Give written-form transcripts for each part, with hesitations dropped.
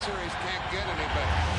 series can't get any better.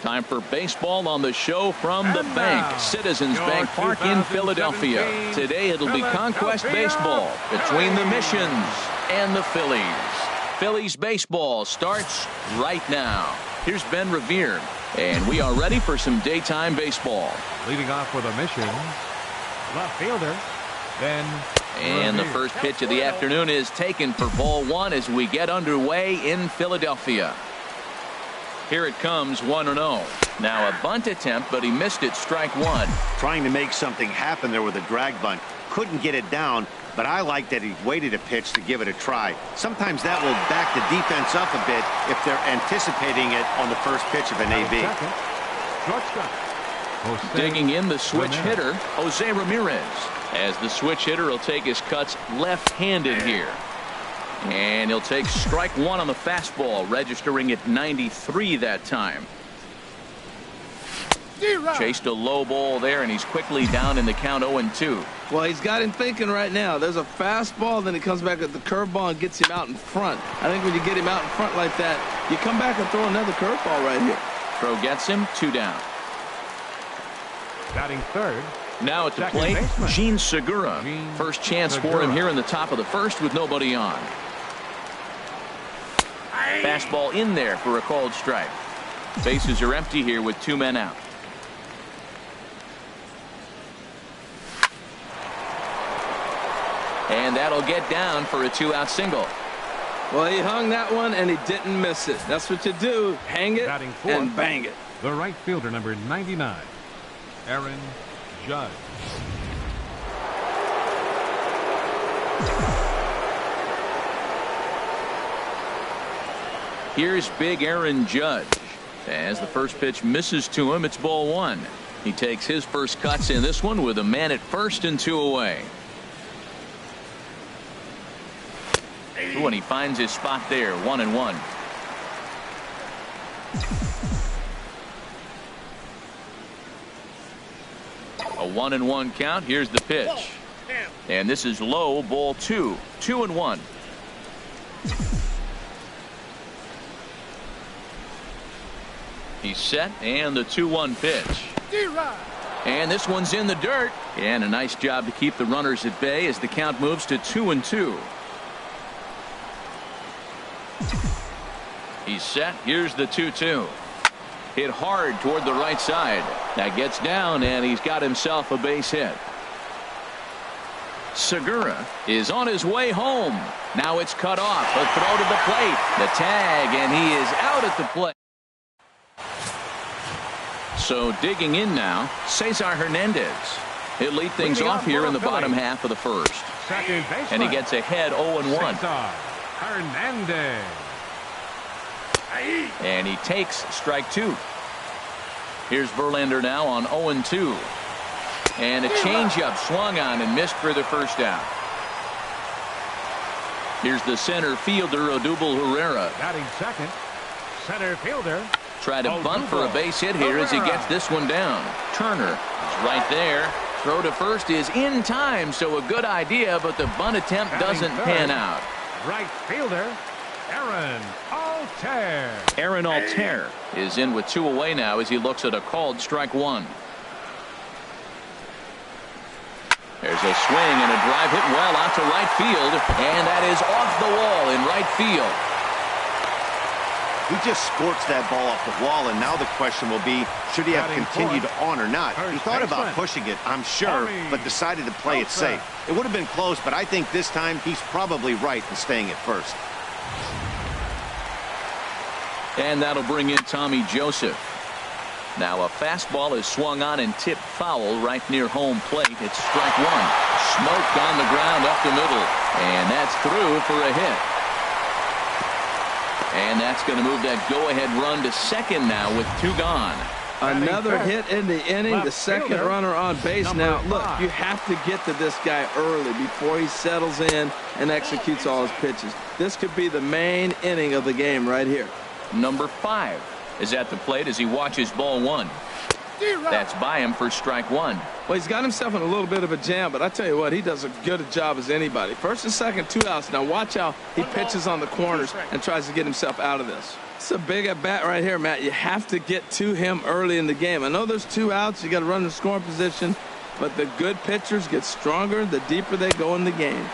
Time for baseball on the show from the bank. Citizens Bank Park in Philadelphia. Today it'll be Conquest baseball between the Missions and the Phillies. Phillies baseball starts right now. Here's Ben Revere, and we are ready for some daytime baseball. Leading off for the Missions, left fielder, Ben And the first pitch of the afternoon is taken for ball one as we get underway in Philadelphia. Here it comes, 1-0. Now a bunt attempt, but he missed it, strike one. Trying to make something happen there with a drag bunt. Couldn't get it down, but I like that he waited a pitch to give it a try. Sometimes that will back the defense up a bit if they're anticipating it on the first pitch of an AB. Digging in the switch hitter, Jose Ramirez. As the switch hitter will take his cuts left-handed here. And he'll take strike one on the fastball, registering at 93 that time. Chased a low ball there, and he's quickly down in the count 0-2. Well, he's got him thinking right now. There's a fastball, then he comes back at the curveball and gets him out in front. I think when you get him out in front like that, you come back and throw another curveball right here. Throw gets him, 2 down. Batting third. Now at the plate, Gene Segura. First chance for him here in the top of the first with nobody on. Fastball in there for a called strike. Bases are empty here with 2 men out. And that'll get down for a 2-out single. Well, he hung that one and he didn't miss it. That's what you do. Hang it and bang it. The right fielder, number 99, Aaron Judge. Here's big Aaron Judge. As the first pitch misses to him, it's ball one. He takes his first cuts in this one with a man at first and 2 away. Ooh, and he finds his spot there, 1-1. A 1-1 count. Here's the pitch. And this is low, ball 2. 2-1. He's set, and the 2-1 pitch. And this one's in the dirt. And a nice job to keep the runners at bay as the count moves to 2-2. He's set. Here's the 2-2. Hit hard toward the right side. That gets down, and he's got himself a base hit. Segura is on his way home. Now it's cut off. A throw to the plate. The tag, and he is out at the plate. So digging in now, Cesar Hernandez. He'll lead things off here in the bottom half of the first. And he gets ahead 0-1. Hernandez. And he takes strike 2. Here's Verlander now on 0-2. And a changeup swung on and missed for the first out. Here's the center fielder, Odubel Herrera. Batting second, center fielder. Try to bunt for a base hit here as he gets this one down. Turner is right there. Throw to first is in time, so a good idea, but the bunt attempt doesn't pan out. Right fielder, Aaron Altair. Aaron Altair is in with 2 away now as he looks at a called strike 1. There's a swing and a drive hit well out to right field, and that is off the wall in right field. He just scorched that ball off the wall, and now the question will be, should he have continued on or not? He thought about pushing it, I'm sure, but decided to play it safe. It would have been close, but I think this time he's probably right in staying at first. And that'll bring in Tommy Joseph. Now a fastball is swung on and tipped foul right near home plate. It's strike one. Smoked on the ground up the middle, and that's through for a hit. And that's going to move that go-ahead run to second now with 2 gone. Another hit in the inning, the second runner on base. Now, look, you have to get to this guy early before he settles in and executes all his pitches. This could be the main inning of the game right here. Number 5 is at the plate as he watches ball 1. That's by him for strike 1. Well, he's got himself in a little bit of a jam, but I tell you what, he does as good a job as anybody. First and second, 2 outs. Now watch how he pitches on the corners and tries to get himself out of this. It's a big at bat right here, Matt. You have to get to him early in the game. I know there's 2 outs. You got to run in scoring position, but the good pitchers get stronger the deeper they go in the game.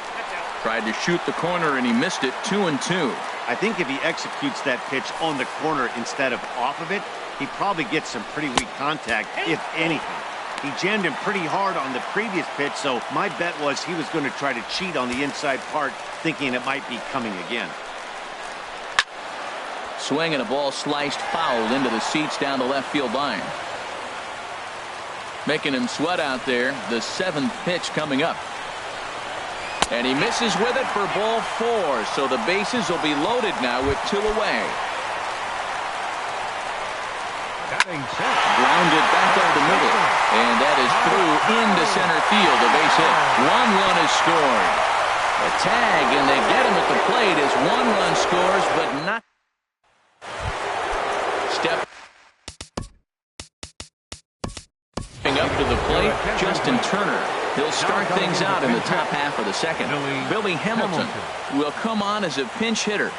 Tried to shoot the corner and he missed it. 2-2. I think if he executes that pitch on the corner instead of off of it, he probably gets some pretty weak contact, if anything. He jammed him pretty hard on the previous pitch, so my bet was he was going to try to cheat on the inside part, thinking it might be coming again. Swing and a ball sliced foul into the seats down the left field line. Making him sweat out there. The 7th pitch coming up. And he misses with it for ball 4, so the bases will be loaded now with 2 away. Grounded back over the middle, and that is through into center field. A base hit. 1 run is scored. A tag, and they get him at the plate as 1 run scores, but not. Stepping up to the plate, Justin Turner. He'll start things out in the top half of the second. Billy Hamilton will come on as a pinch hitter.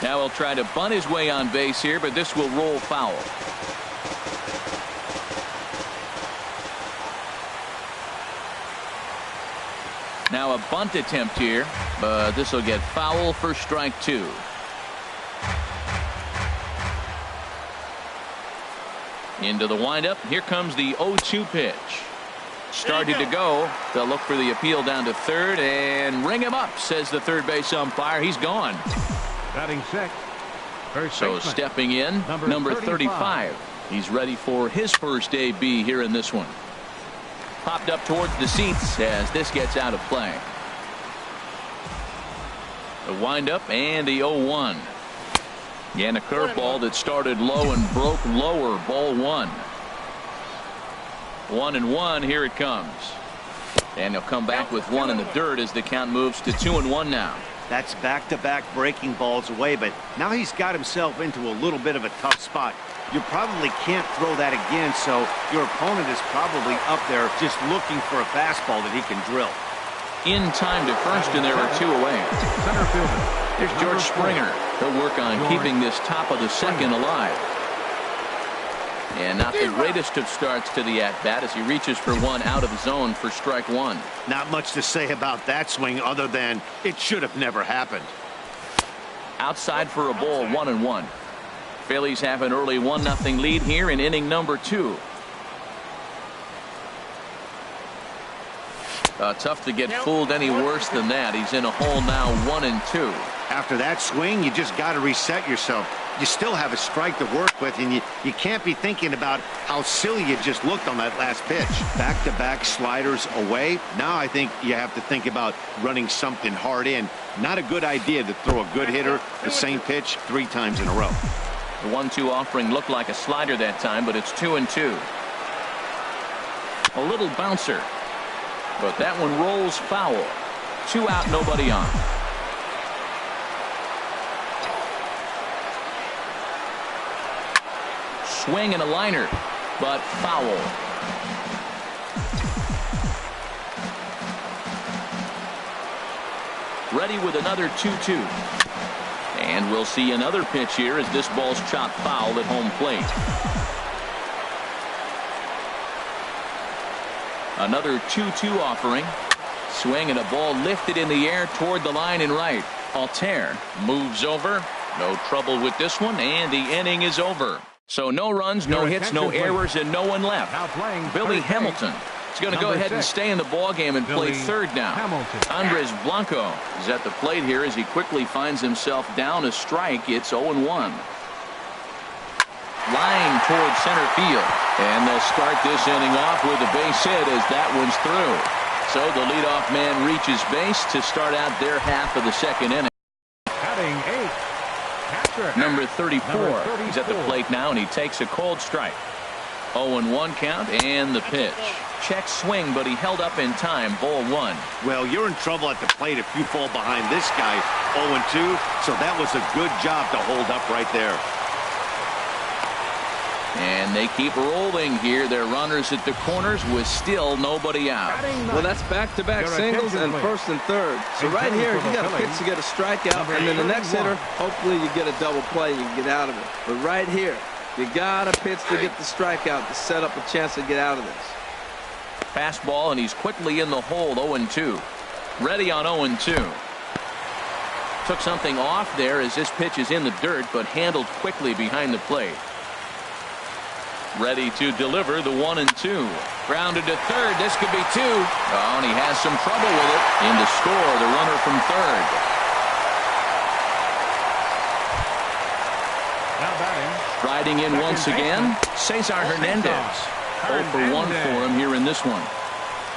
Now he'll try to bunt his way on base here, but this will roll foul. Now a bunt attempt here, but this will get foul for strike 2. Into the windup. Here comes the 0-2 pitch. Started to go. They'll look for the appeal down to third and ring him up, says the third base umpire. He's gone. Batting sixth. So stepping in, number 35. He's ready for his first AB here in this one. Popped up towards the seats as this gets out of play. The windup and the 0-1. And a curveball that started low and broke lower. Ball 1. 1-1. Here it comes. And he'll come back with 1 in the dirt as the count moves to 2-1 now. That's back-to-back breaking balls away, but now he's got himself into a little bit of a tough spot. You probably can't throw that again, so your opponent is probably up there just looking for a fastball that he can drill. In time to first, and there are 2 away. Center fielder. Here's George Springer. He'll work on keeping this top of the second alive. And not the greatest of starts to the at-bat as he reaches for 1 out of zone for strike 1. Not much to say about that swing other than it should have never happened. Outside for a ball, 1-1. Phillies have an early 1-0 lead here in inning number 2. Tough to get fooled any worse than that. He's in a hole now, 1-2. After that swing, you just got to reset yourself. You still have a strike to work with, and you can't be thinking about how silly you just looked on that last pitch. Back-to-back sliders away. Now I think you have to think about running something hard in. Not a good idea to throw a good hitter the same pitch 3 times in a row. The 1-2 offering looked like a slider that time, but it's 2-2. A little bouncer, but that one rolls foul. 2 out, nobody on. Swing and a liner, but foul. Ready with another 2-2. And we'll see another pitch here as this ball's chopped foul at home plate. Another 2-2 offering. Swing and a ball lifted in the air toward the line and right. Altair moves over. No trouble with this one, and the inning is over. So no runs, no hits, no errors, and no one left. Billy Hamilton is going to go ahead and stay in the ballgame and play third now. Andres Blanco is at the plate here as he quickly finds himself down a strike. It's 0-1. Line towards center field. And they'll start this inning off with a base hit as that one's through. So the leadoff man reaches base to start out their half of the second inning. Batting eighth, catcher. Number 34. He's at the plate now, and he takes a cold strike. 0-1 count, and the pitch. Check swing, but he held up in time. Ball one. Well, you're in trouble at the plate if you fall behind this guy. 0-2, so that was a good job to hold up right there. And they keep rolling here. Their runners at the corners with still nobody out. Well, that's back-to-back singles and first and third. So right here, you got a pitch to get a strikeout, and then the next hitter, hopefully you get a double play and you get out of it. But right here, you got a pitch to get the strikeout to set up a chance to get out of this. Fastball, and he's quickly in the hole. 0-2. Ready on 0-2. Took something off there as this pitch is in the dirt, but handled quickly behind the plate. Ready to deliver the 1-2. Grounded to third. This could be two. Oh, and he has some trouble with it. In to score, the runner from third. Now batting. Riding in once again, Cesar Hernandez. 0 for 1 for him here in this one.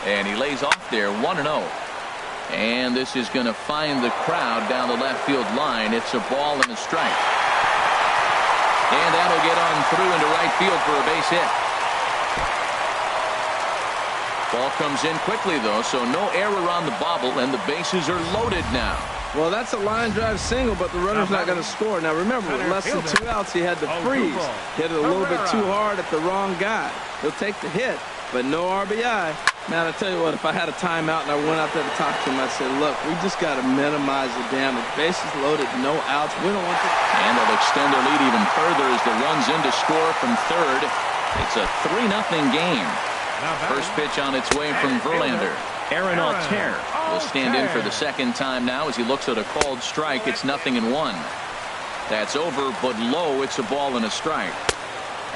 And he lays off there 1-0. And this is going to find the crowd down the left field line. It's a ball and a strike. And that'll get on through into right field for a base hit. Ball comes in quickly, though, so no error on the bobble, and the bases are loaded now. Well, that's a line drive single, but the runner's not going to score. Now, remember, with less than 2 outs, he had to freeze. Hit it a little bit too hard at the wrong guy. He'll take the hit, but no RBI. Man, I tell you what, if I had a timeout and I went out there to talk to him, I'd say, look, we just got to minimize the damage. Bases loaded, no outs. We don't want to. And they'll extend their lead even further as the run's in to score from third. It's a 3-0 game. First pitch on its way from Verlander. Aaron Altair will stand in for the second time now as he looks at a called strike. It's 0-1. That's over, but low. It's a ball and a strike.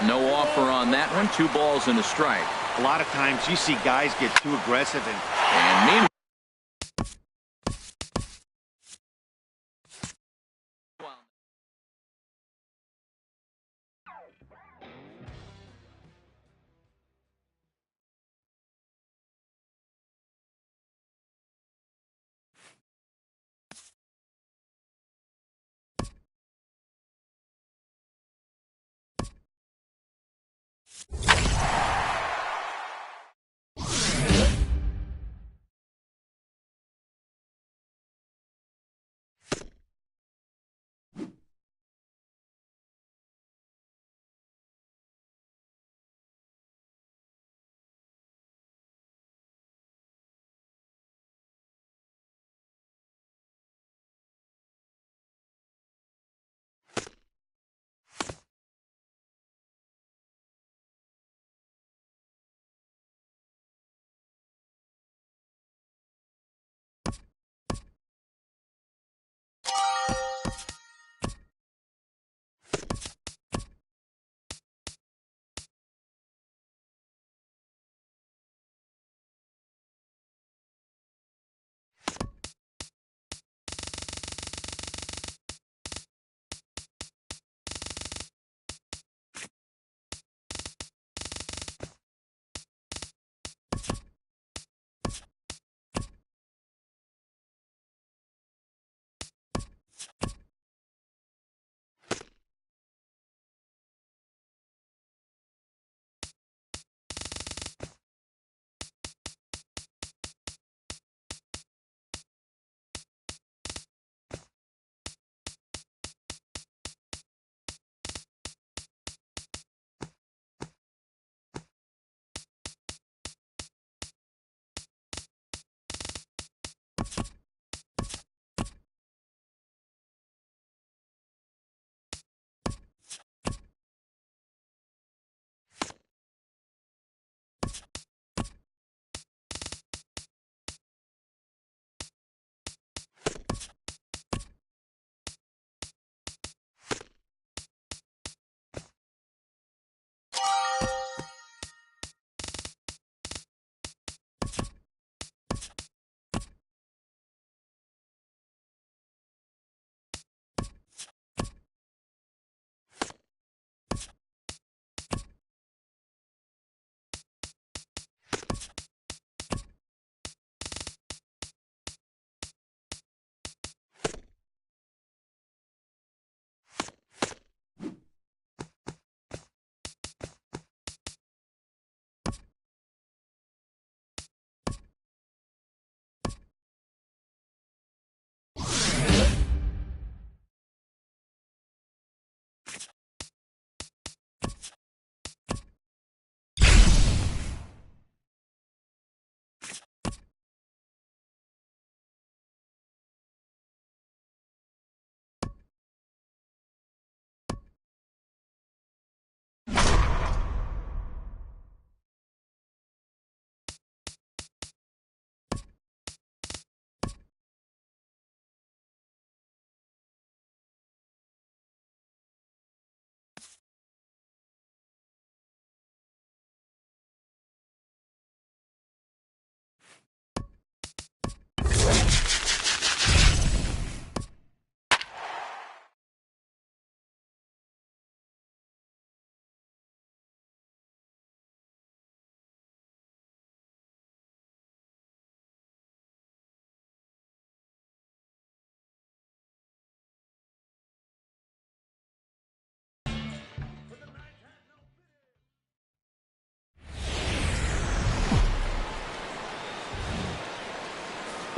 No offer on that one. 2 balls and a strike. A lot of times you see guys get too aggressive And meanwhile,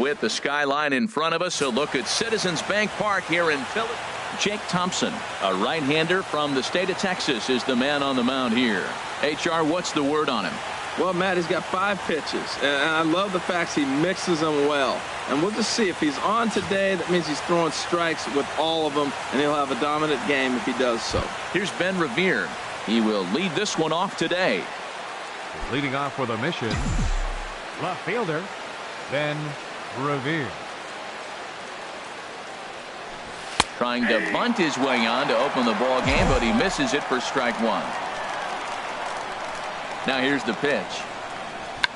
With the skyline in front of us, a look at Citizens Bank Park here in Philadelphia. Jake Thompson, a right-hander from the state of Texas, is the man on the mound here. HR, what's the word on him? Well, Matt, he's got 5 pitches, and I love the fact he mixes them well. And we'll just see if he's on today. That means he's throwing strikes with all of them, and he'll have a dominant game if he does so. Here's Ben Revere. He will lead this one off today. Leading off for the Mission, left fielder, Ben Revere. Trying to bunt his way on to open the ball game, but he misses it for strike 1. Now here's the pitch.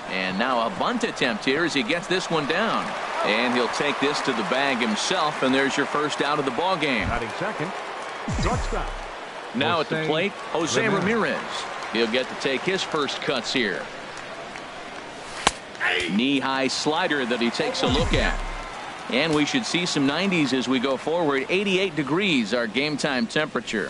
And now a bunt attempt here as he gets this one down. And he'll take this to the bag himself, and there's your first out of the ball game. Batting second, shortstop. Now at the plate, Jose Ramirez. He'll get to take his first cuts here. Knee-high slider that he takes a look at. And we should see some 90s as we go forward. 88 degrees, our game time temperature.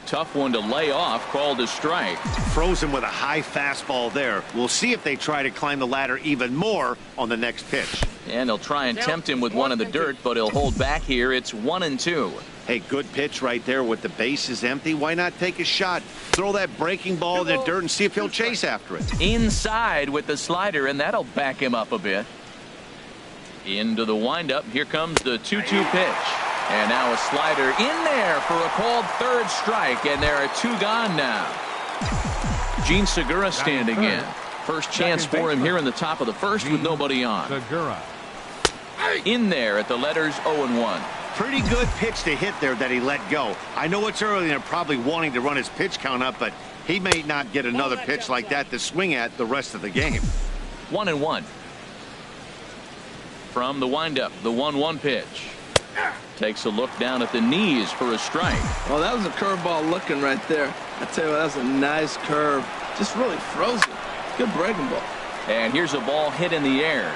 Tough one to lay off, called a strike. Frozen with a high fastball there. We'll see if they try to climb the ladder even more on the next pitch. And they'll try and tempt him with one in the dirt, but he'll hold back here. It's 1-2. Hey, good pitch right there with the bases empty. Why not take a shot? Throw that breaking ball in the dirt and see if he'll chase after it. Inside with the slider, and that'll back him up a bit. Into the windup. Here comes the 2-2 pitch. And now a slider in there for a called third strike, and there are 2 gone now. Gene Segura standing in. First chance for him here in the top of the first with nobody on. Segura. In there at the letters 0-1. Pretty good pitch to hit there that he let go. I know it's early and they're probably wanting to run his pitch count up, but he may not get another pitch like that to swing at the rest of the game. 1-1. From the windup, the 1-1 pitch. Takes a look down at the knees for a strike. Well, that was a curveball looking right there. I tell you what, that was a nice curve. Just really frozen. Good breaking ball. And here's a ball hit in the air.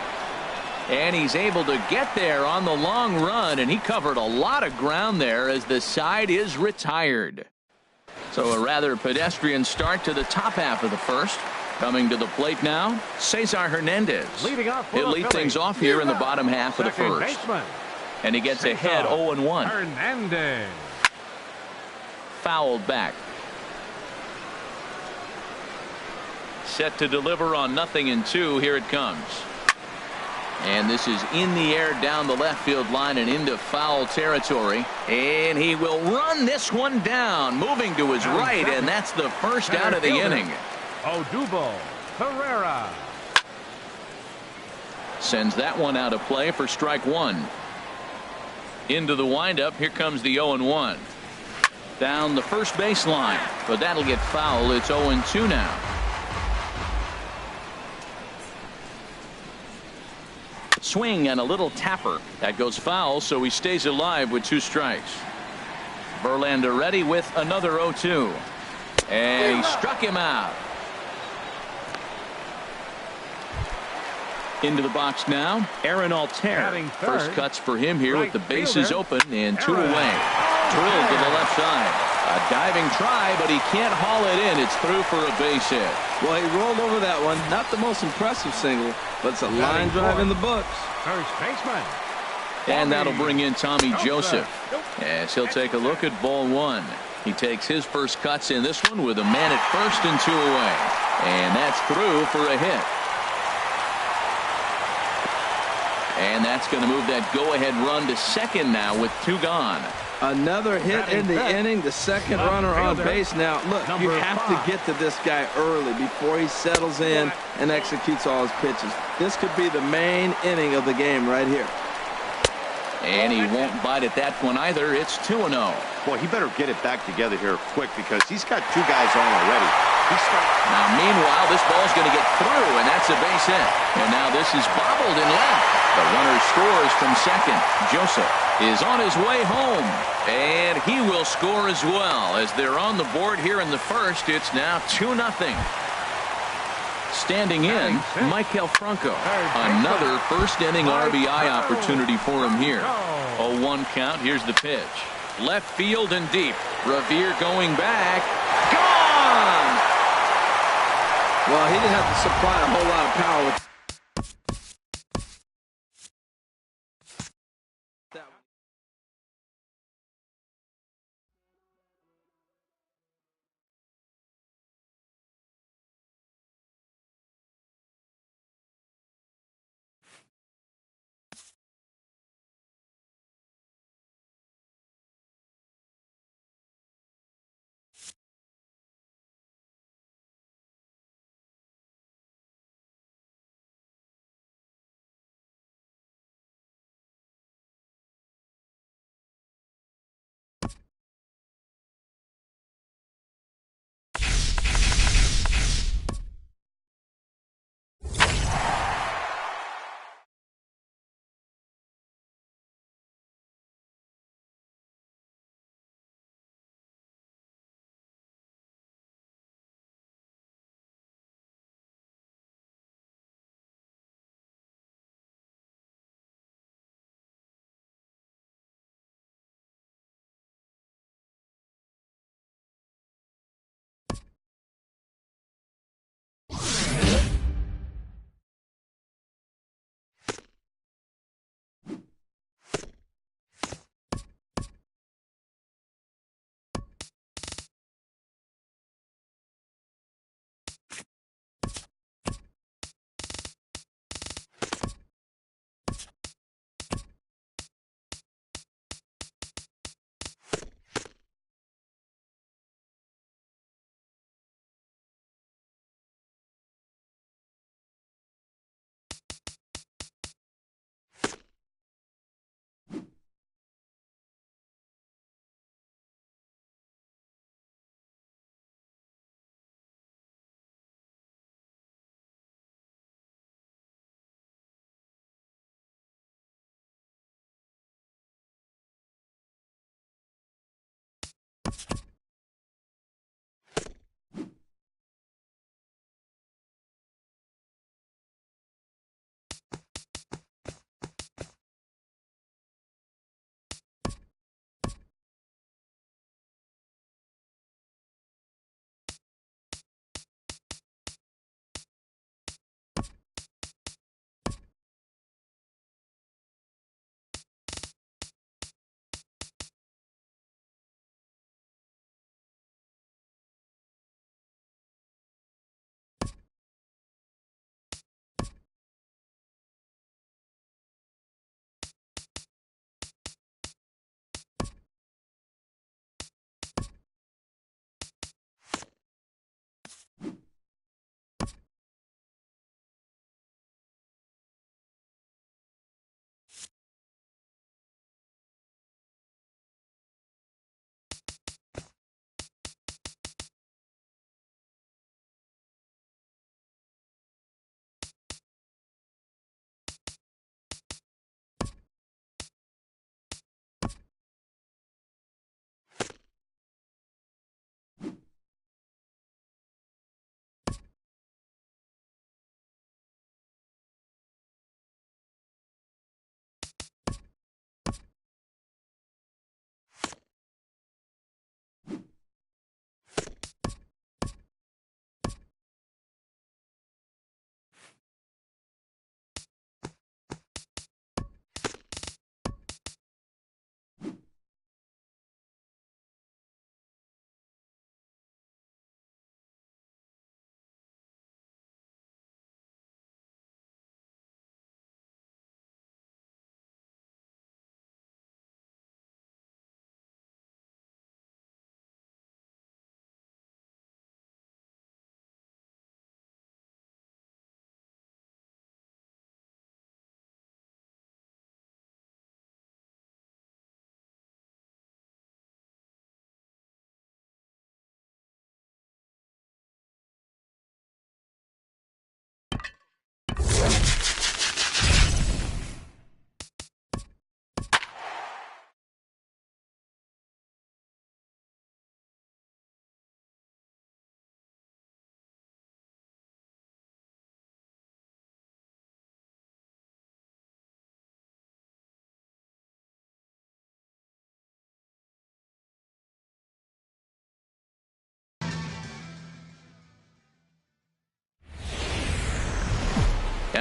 And he's able to get there on the long run, and he covered a lot of ground there as the side is retired. So a rather pedestrian start to the top half of the first. Coming to the plate now, Cesar Hernandez. Leading off for He'll the lead things off here in the bottom half of the second first. baseman, And he gets ahead 0-1. Hernandez. Fouled back. Set to deliver on 0-2. Here it comes. And this is in the air down the left field line and into foul territory. And he will run this one down, moving to his right, and that's the first out of the inning. Odubel Herrera. Sends that one out of play for strike 1. Into the windup. Here comes the 0-1. Down the first baseline, but that'll get foul. It's 0-2 now. Swing and a little tapper. That goes foul, so he stays alive with 2 strikes. Verlander ready with another 0-2. And he struck him out. Into the box now, Aaron Altair. First cuts for him here with the bases open and 2 away. Drilled to the left side. A diving try, but he can't haul it in. It's through for a base hit. Well, he rolled over that one. Not the most impressive single, but it's a line drive in the books. First baseman. And that'll bring in Tommy Joseph as he'll take a look at ball 1. He takes his first cuts in this one with a man at first and 2 away. And that's through for a hit. And that's going to move that go-ahead run to second now with 2 gone. Another hit in the inning. The second runner on base. Now, look, you have to get to this guy early before he settles in and executes all his pitches. This could be the main inning of the game right here. And he won't bite at that one either. It's 2-0. Boy, he better get it back together here quick because he's got 2 guys on already. Now, meanwhile, this ball's going to get through, and that's a base hit. And now this is bobbled in left. The runner scores from second. Joseph is on his way home, and he will score as well. As they're on the board here in the first, it's now 2-0. Standing in, Michael Franco. Another first inning RBI opportunity for him here. 0-1 count. Here's the pitch. Left field and deep. Revere going back. Gone! Well, he didn't have to supply a whole lot of power with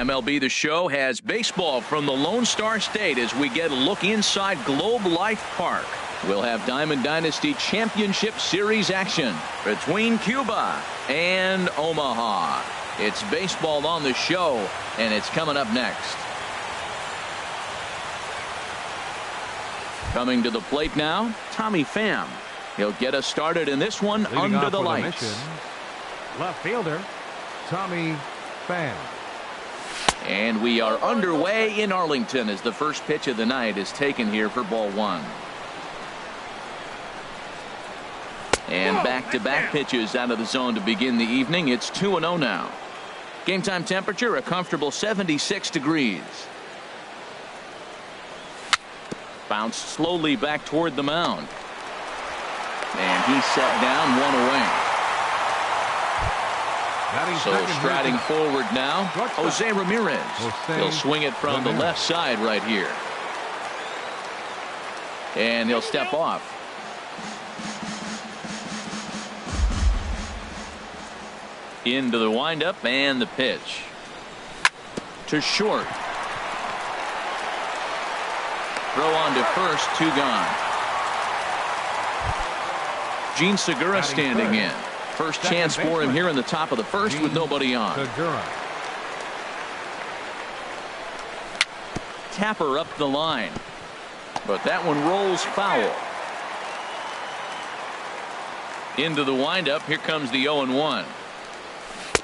MLB The Show has baseball from the Lone Star State as we get a look inside Globe Life Park. We'll have Diamond Dynasty Championship Series action between Cuba and Omaha. It's baseball on the show, and it's coming up next. Coming to the plate now, Tommy Pham. He'll get us started in this one under the lights. Left fielder, Tommy Pham. And we are underway in Arlington as the first pitch of the night is taken here for ball one. And back-to-back pitches out of the zone to begin the evening. It's 2-0 now. Game time temperature a comfortable 76 degrees. Bounced slowly back toward the mound. And he's set down, one away. So striding forward now, Jose Ramirez. He'll swing it from the left side right here. And he'll step off. Into the windup and the pitch. To short. Throw on to first, 2 gone. Gene Segura standing in. First chance for him here in the top of the first with nobody on. Tapper up the line. But that one rolls foul. Into the windup. Here comes the 0-1.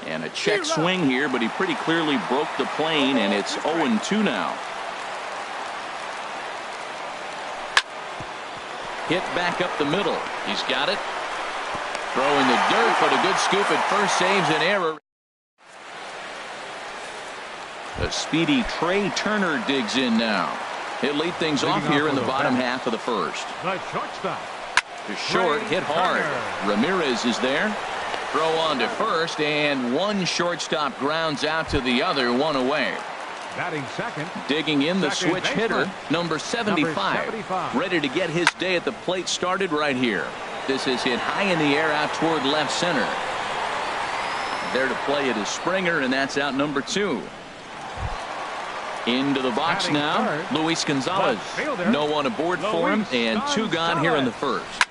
And a check swing here, but he pretty clearly broke the plane, and it's 0-2 now. Hit back up the middle. He's got it. Throw in the dirt, but a good scoop at first saves an error. The speedy Trey Turner digs in now. He'll lead things off here in the bottom half of the first. The shortstop. To short, hit hard. Ramirez is there. Throw on to first, and one shortstop grounds out to the other, 1 away. Batting second. Digging in the switch hitter, number 75. Ready to get his day at the plate started right here. This is hit high in the air out toward left center. There to play it is Springer, and that's out number 2. Into the box now, Luis Gonzalez. No one aboard for him, and 2 gone here in the first.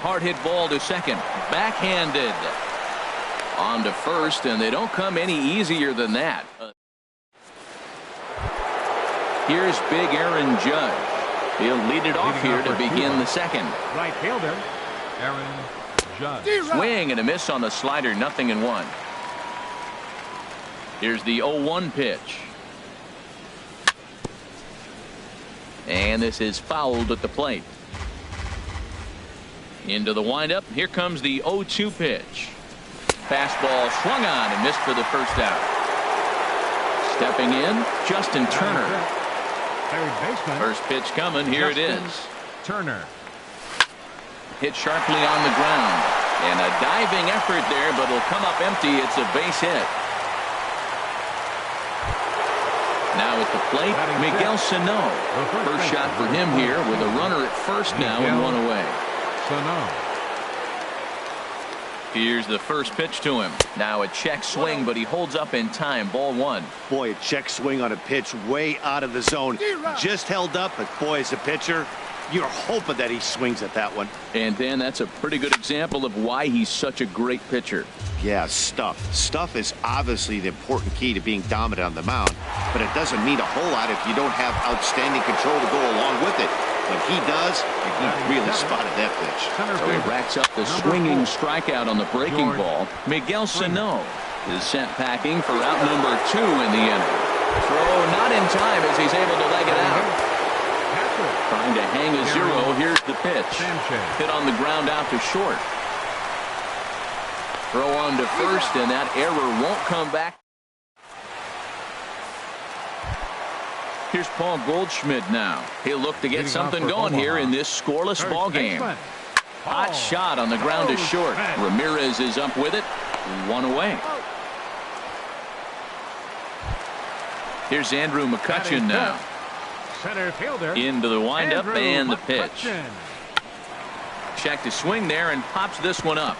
Hard hit ball to second. Backhanded. On to first, and they don't come any easier than that. Here's big Aaron Judge. He'll lead it off here to begin the second. Right fielder, Aaron Judge. Swing and a miss on the slider, 0-1. Here's the 0-1 pitch. And this is fouled at the plate. Into the windup. Here comes the 0-2 pitch. Fastball swung on and missed for the first out. Stepping in, Justin Turner. First pitch coming. Here it is. Turner. Hit sharply on the ground. And a diving effort there, but it'll come up empty. It's a base hit. Now at the plate, Miguel Sano. First shot for him here with a runner at first now and 1 away. Here's the first pitch to him. Now a check swing, but he holds up in time. Ball 1. Boy, a check swing on a pitch way out of the zone. Just held up, but boy, as a pitcher, you're hoping that he swings at that one. And then that's a pretty good example of why he's such a great pitcher. Yeah, stuff. Stuff is obviously the important key to being dominant on the mound, but it doesn't mean a whole lot if you don't have outstanding control to go along with it. But he does, and he really spotted that pitch. So he racks up the swinging strikeout on the breaking ball. Miguel Sano is sent packing for out number 2 in the inning. Throw not in time as he's able to leg it out. Trying to hang a 0. Here's the pitch. Hit on the ground out to short. Throw on to first, and that error won't come back. Here's Paul Goldschmidt now. He'll look to get something going here in this scoreless ball game. Hot shot on the ground to short. Ramirez is up with it. 1 away. Here's Andrew McCutchen now. Into the windup and the pitch. Check to swing there and pops this one up.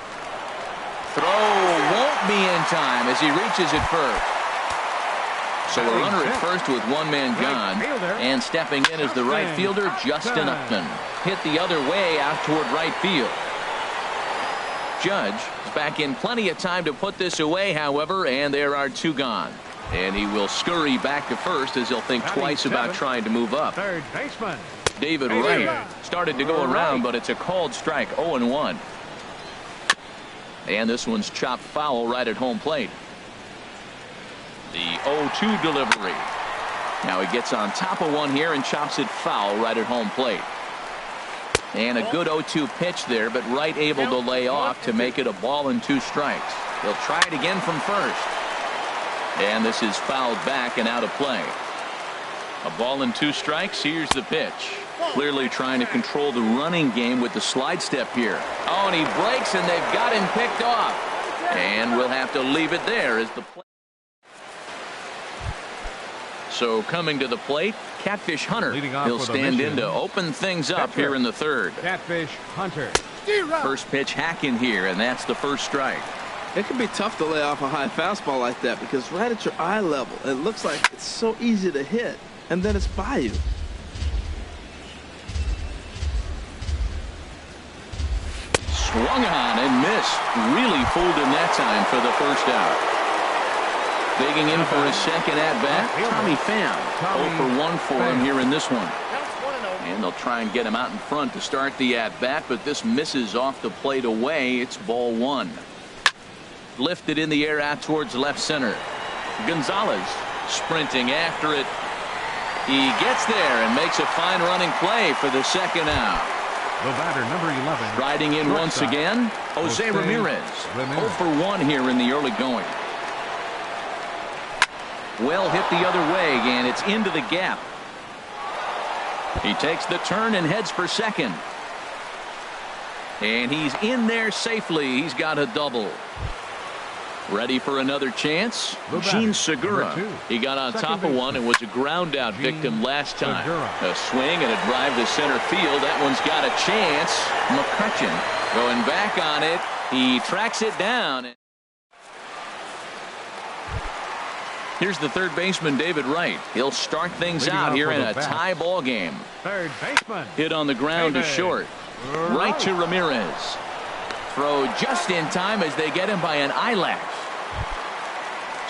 Throw won't be in time as he reaches it first. So a runner at first with one man gone, and stepping in is the right fielder, Justin Upman. Hit the other way out toward right field. Judge is back in plenty of time to put this away, however, and there are two gone. And he will scurry back to first as he'll think twice about trying to move up. Third baseman David Wright started to go around, but it's a called strike, 0-1. And this one's chopped foul right at home plate. The 0-2 delivery. Now he gets on top of one here and chops it foul right at home plate. And a good 0-2 pitch there, but Wright able to lay off to make it a ball and 2 strikes. He'll try it again from first. And this is fouled back and out of play. A ball and 2 strikes. Here's the pitch. Clearly trying to control the running game with the slide step here. Oh, and he breaks, and they've got him picked off. And we'll have to leave it there as the play. So coming to the plate, Catfish Hunter. He'll stand in to open things up here in the third. Catfish Hunter. First pitch hacking here, and that's the first strike. It can be tough to lay off a high fastball like that because right at your eye level, it looks like it's so easy to hit, and then it's by you. Swung on and missed. Really fooled him that time for the first out. Digging in for his second at-bat, Tommy Pham. 0 for 1 for him here in this one. And they'll try and get him out in front to start the at-bat, but this misses off the plate away. It's ball 1. Lifted in the air out towards left center. Gonzalez sprinting after it. He gets there and makes a fine running play for the second out. The batter, number 11. Riding in once again, Jose Ramirez. 0 for 1 here in the early going. Well hit the other way, and it's into the gap. He takes the turn and heads for second. And he's in there safely. He's got a double. Ready for another chance? Gene Segura. He got on top of one and was a ground out victim last time. A swing and a drive to center field. That one's got a chance. McCutcheon going back on it. He tracks it down. Here's the third baseman, David Wright. He'll start things out here in a tie ball game. Third baseman. Hit on the ground to short. Right to Ramirez. Throw just in time as they get him by an eyelash.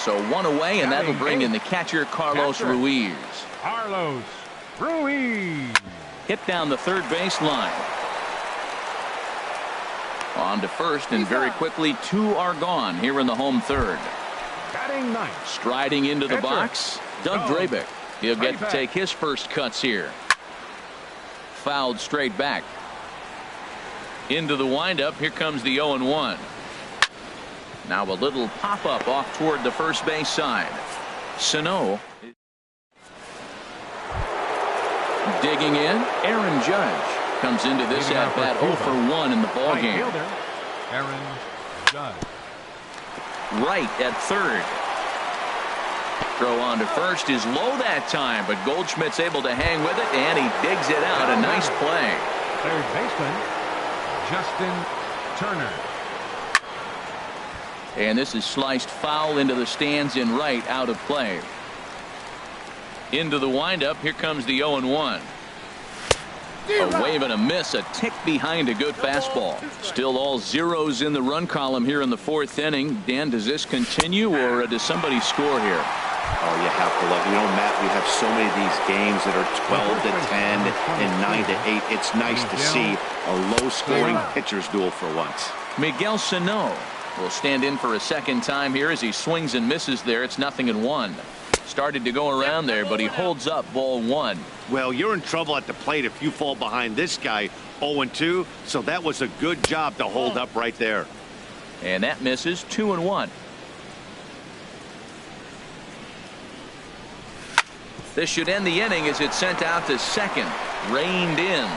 So one away, and that'll bring in the catcher, Carlos Ruiz. Carlos Ruiz. Hit down the third baseline. On to first, and very quickly 2 are gone here in the home third. Batting ninth. Striding into the box, Doug Drabeck. He'll get to take his first cuts here. Fouled straight back. Into the windup. Here comes the 0-1. Now a little pop-up off toward the first base side. Sano. Digging in. Aaron Judge comes into this at-bat 0 for 1 in the ballgame. Aaron Judge. Right at third. Throw on to first is low that time, but Goldschmidt's able to hang with it, and he digs it out. A nice play. Third baseman, Justin Turner. And this is sliced foul into the stands in right, out of play. Into the windup. Here comes the 0-1. A wave and a miss, a tick behind a good fastball. Still all zeros in the run column here in the 4th inning. Dan, does this continue, or does somebody score here? Oh, you have to love. You know, Matt, we have so many of these games that are 12 to 10 and 9 to 8. It's nice to see a low-scoring pitcher's duel for once. Miguel Sano will stand in for a second time here as he swings and misses there. It's 0-1. Started to go around there, but he holds up ball 1. Well, you're in trouble at the plate if you fall behind this guy 0-2. So that was a good job to hold up right there. And that misses. 2-1. This should end the inning as it's sent out to second. Reined in.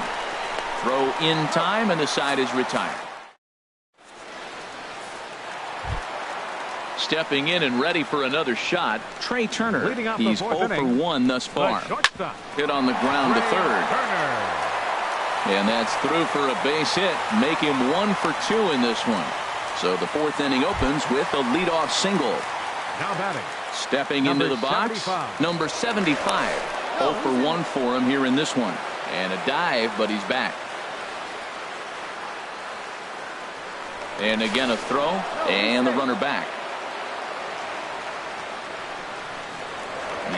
Throw in time, and the side is retired. Stepping in and ready for another shot, Trey Turner. He's 0 for 1 thus far. Hit on the ground to third. And that's through for a base hit. Make him 1 for 2 in this one. So the 4th inning opens with a leadoff single. Now batting. Stepping into the box, 75. number 75. 0 for 1 for him here in this one. And a dive, but he's back. And again a throw, and the runner back.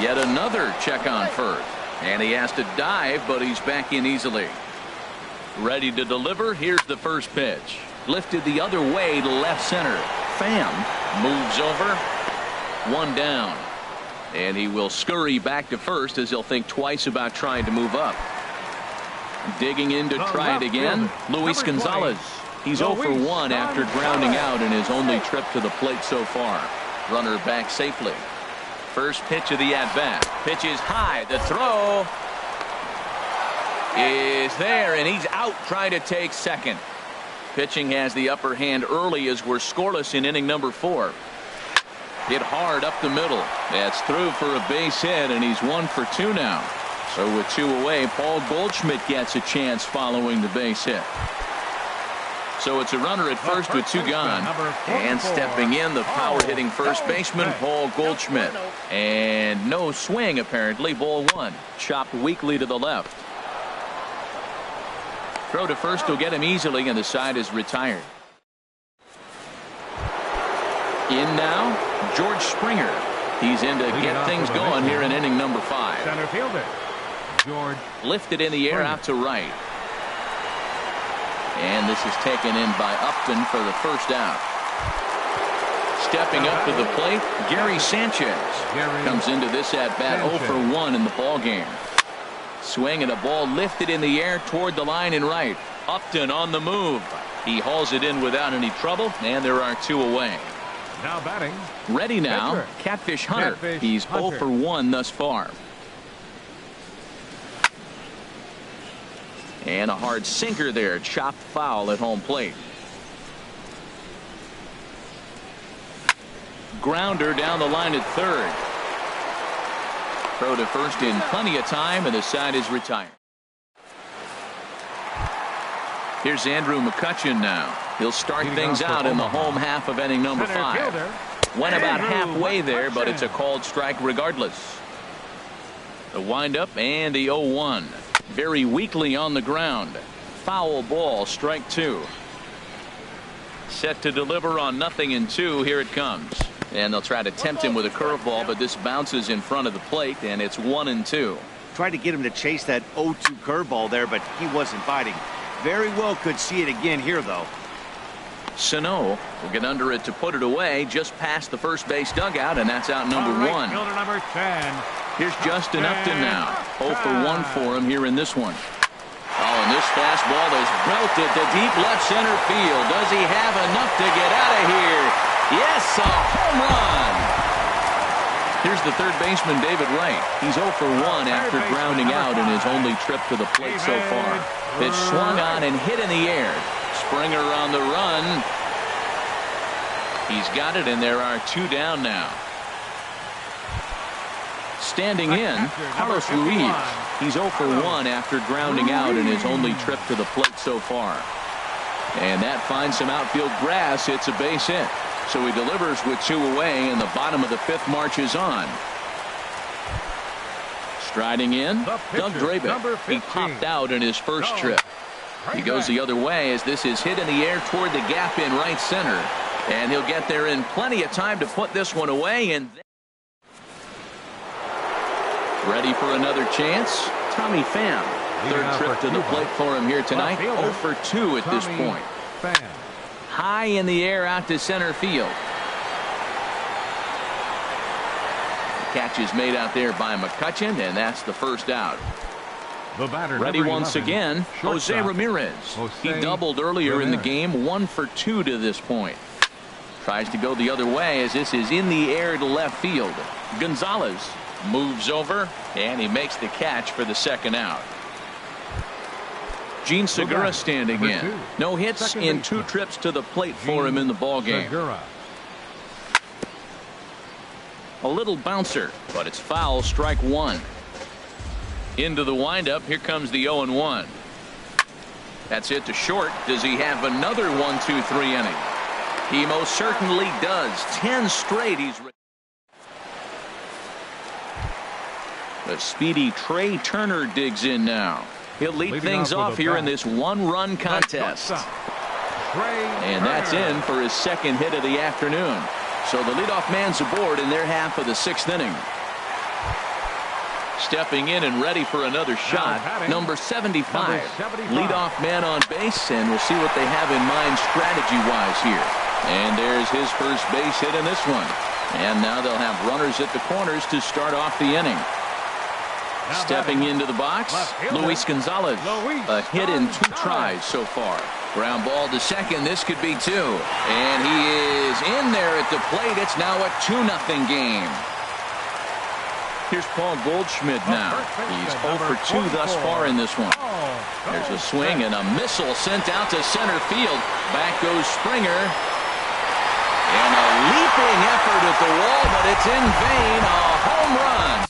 Yet another check on first. And he has to dive, but he's back in easily. Ready to deliver. Here's the first pitch. Lifted the other way to left center. Pham moves over. One down. And he will scurry back to first as he'll think twice about trying to move up. Digging in to try it again. Luis Gonzalez. He's 0 for 1 after grounding out in his only trip to the plate so far. Runner back safely. First pitch of the at-bat. Pitch is high. The throw is there, and he's out trying to take second. Pitching has the upper hand early as we're scoreless in inning number 4. Hit hard up the middle. That's through for a base hit, and he's 1 for 2 now. So with 2 away, Paul Goldschmidt gets a chance following the base hit. So it's a runner at first with 2 gone. And stepping in, the power-hitting first baseman, Paul Goldschmidt. And no swing, apparently. Ball 1. Chopped weakly to the left. Throw to first will get him easily, and the side is retired. In now, George Springer. He's in to get things going here in inning number 5. Center fielder, George. Lifted in the air out to right. And this is taken in by Upton for the first out. Stepping up to the plate, Gary Sanchez comes into this at-bat 0 for 1 in the ballgame. Swing and a ball lifted in the air toward the line and right. Upton on the move. He hauls it in without any trouble, and there are 2 away. Now batting. Ready now, Pitcher. Catfish Hunter. Catfish He's Hunter. 0 for 1 thus far. And a hard sinker there, chopped foul at home plate. Grounder down the line at third. Throw to first in plenty of time, and the side is retired. Here's Andrew McCutchen now. He'll start things out in the home half of inning number 5. Went about halfway there, but it's a called strike regardless. The windup and the 0-1. Very weakly on the ground. Foul ball, strike 2. Set to deliver on 0-2. Here it comes. And they'll try to tempt him with a curveball, but this bounces in front of the plate, and it's 1-2. Tried to get him to chase that 0-2 curveball there, but he wasn't biting. Very well could see it again here, though. Sano will get under it to put it away just past the first base dugout, and that's out number 1. Fielder number 10. Here's Justin Upton now. 0 for 1 for him here in this one. Oh, and this fastball is belted to deep left center field. Does he have enough to get out of here? Yes, a home run. Here's the third baseman, David Wright. He's 0 for 1 after grounding out in his only trip to the plate so far. Pitch swung on and hit in the air. Springer on the run. He's got it, and there are 2 down now. Standing in, Carlos Ruiz. He's 0 for 1 after grounding out in his only trip to the plate so far. And that finds some outfield grass. It's a base hit. So he delivers with 2 away, and the bottom of the 5th marches on. Striding in, Doug Drabick. He popped out in his first trip. He goes the other way as this is hit in the air toward the gap in right center. And he'll get there in plenty of time to put this one away. And ready for another chance, Tommy Pham. Third trip to the plate for him here tonight. 0 for 2 at this point. High in the air out to center field. The catch is made out there by McCutchen, and that's the first out. The batter, ready once again, Jose Ramirez. He doubled earlier in the game, 1 for 2 to this point. Tries to go the other way as this is in the air to left field. Gonzalez moves over, and he makes the catch for the second out. Gene Segura standing in. No hits in 2 trips to the plate for him in the ballgame. A little bouncer, but it's foul, strike 1. Into the windup, here comes the 0-1. That's it to short. Does he have another 1-2-3 inning? He most certainly does. 10 straight he's The speedy Trey Turner digs in now. He'll lead things off here in this one-run contest. And that's in for his second hit of the afternoon. So the leadoff man's aboard in their half of the 6th inning. Stepping in and ready for another shot, number 75. Leadoff man on base, and we'll see what they have in mind strategy-wise here. And there's his first base hit in this one. And now they'll have runners at the corners to start off the inning. Stepping into the box, Luis Gonzalez. A hit in 2 tries so far. Ground ball to second. This could be 2. And he is in there at the plate. It's now a 2-0 game. Here's Paul Goldschmidt now. He's 0 for 2 thus far in this one. There's a swing and a missile sent out to center field. Back goes Springer. And a leaping effort at the wall, but it's in vain. A home run.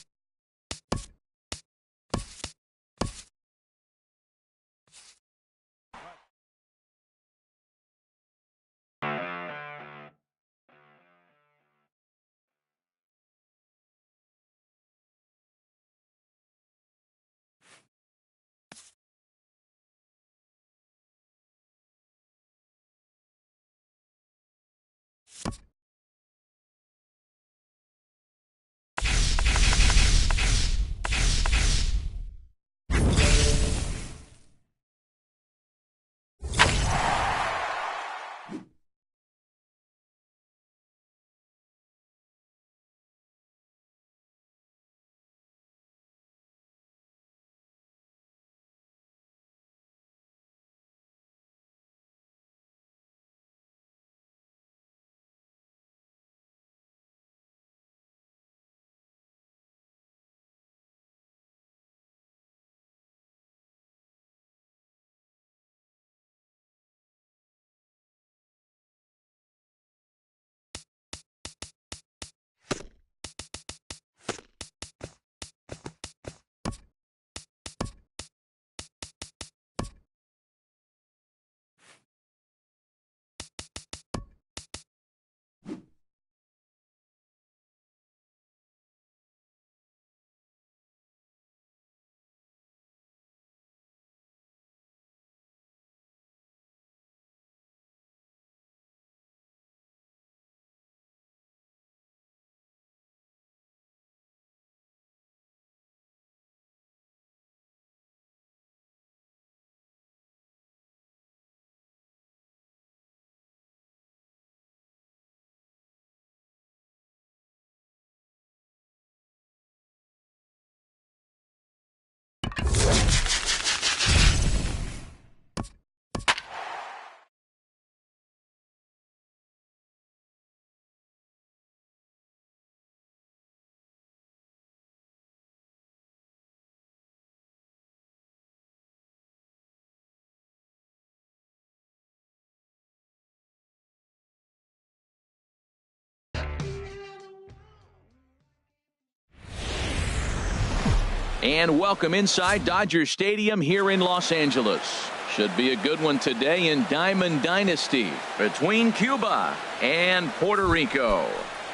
And welcome inside Dodger Stadium here in Los Angeles. Should be a good one today in Diamond Dynasty between Cuba and Puerto Rico.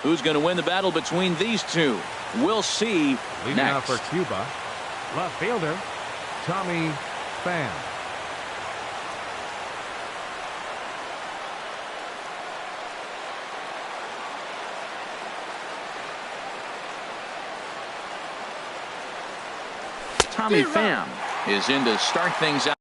Who's going to win the battle between these two? We'll see Leading next. out for Cuba, left fielder Tommy Pham. Tommy Pham is in to start things out.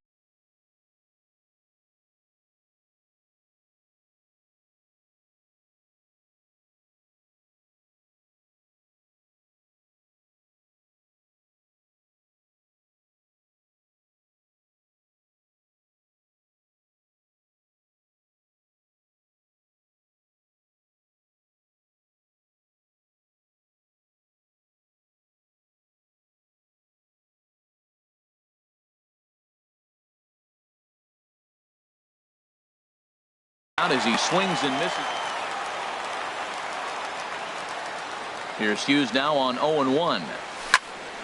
As he swings and misses. Here's Hughes now on 0-1.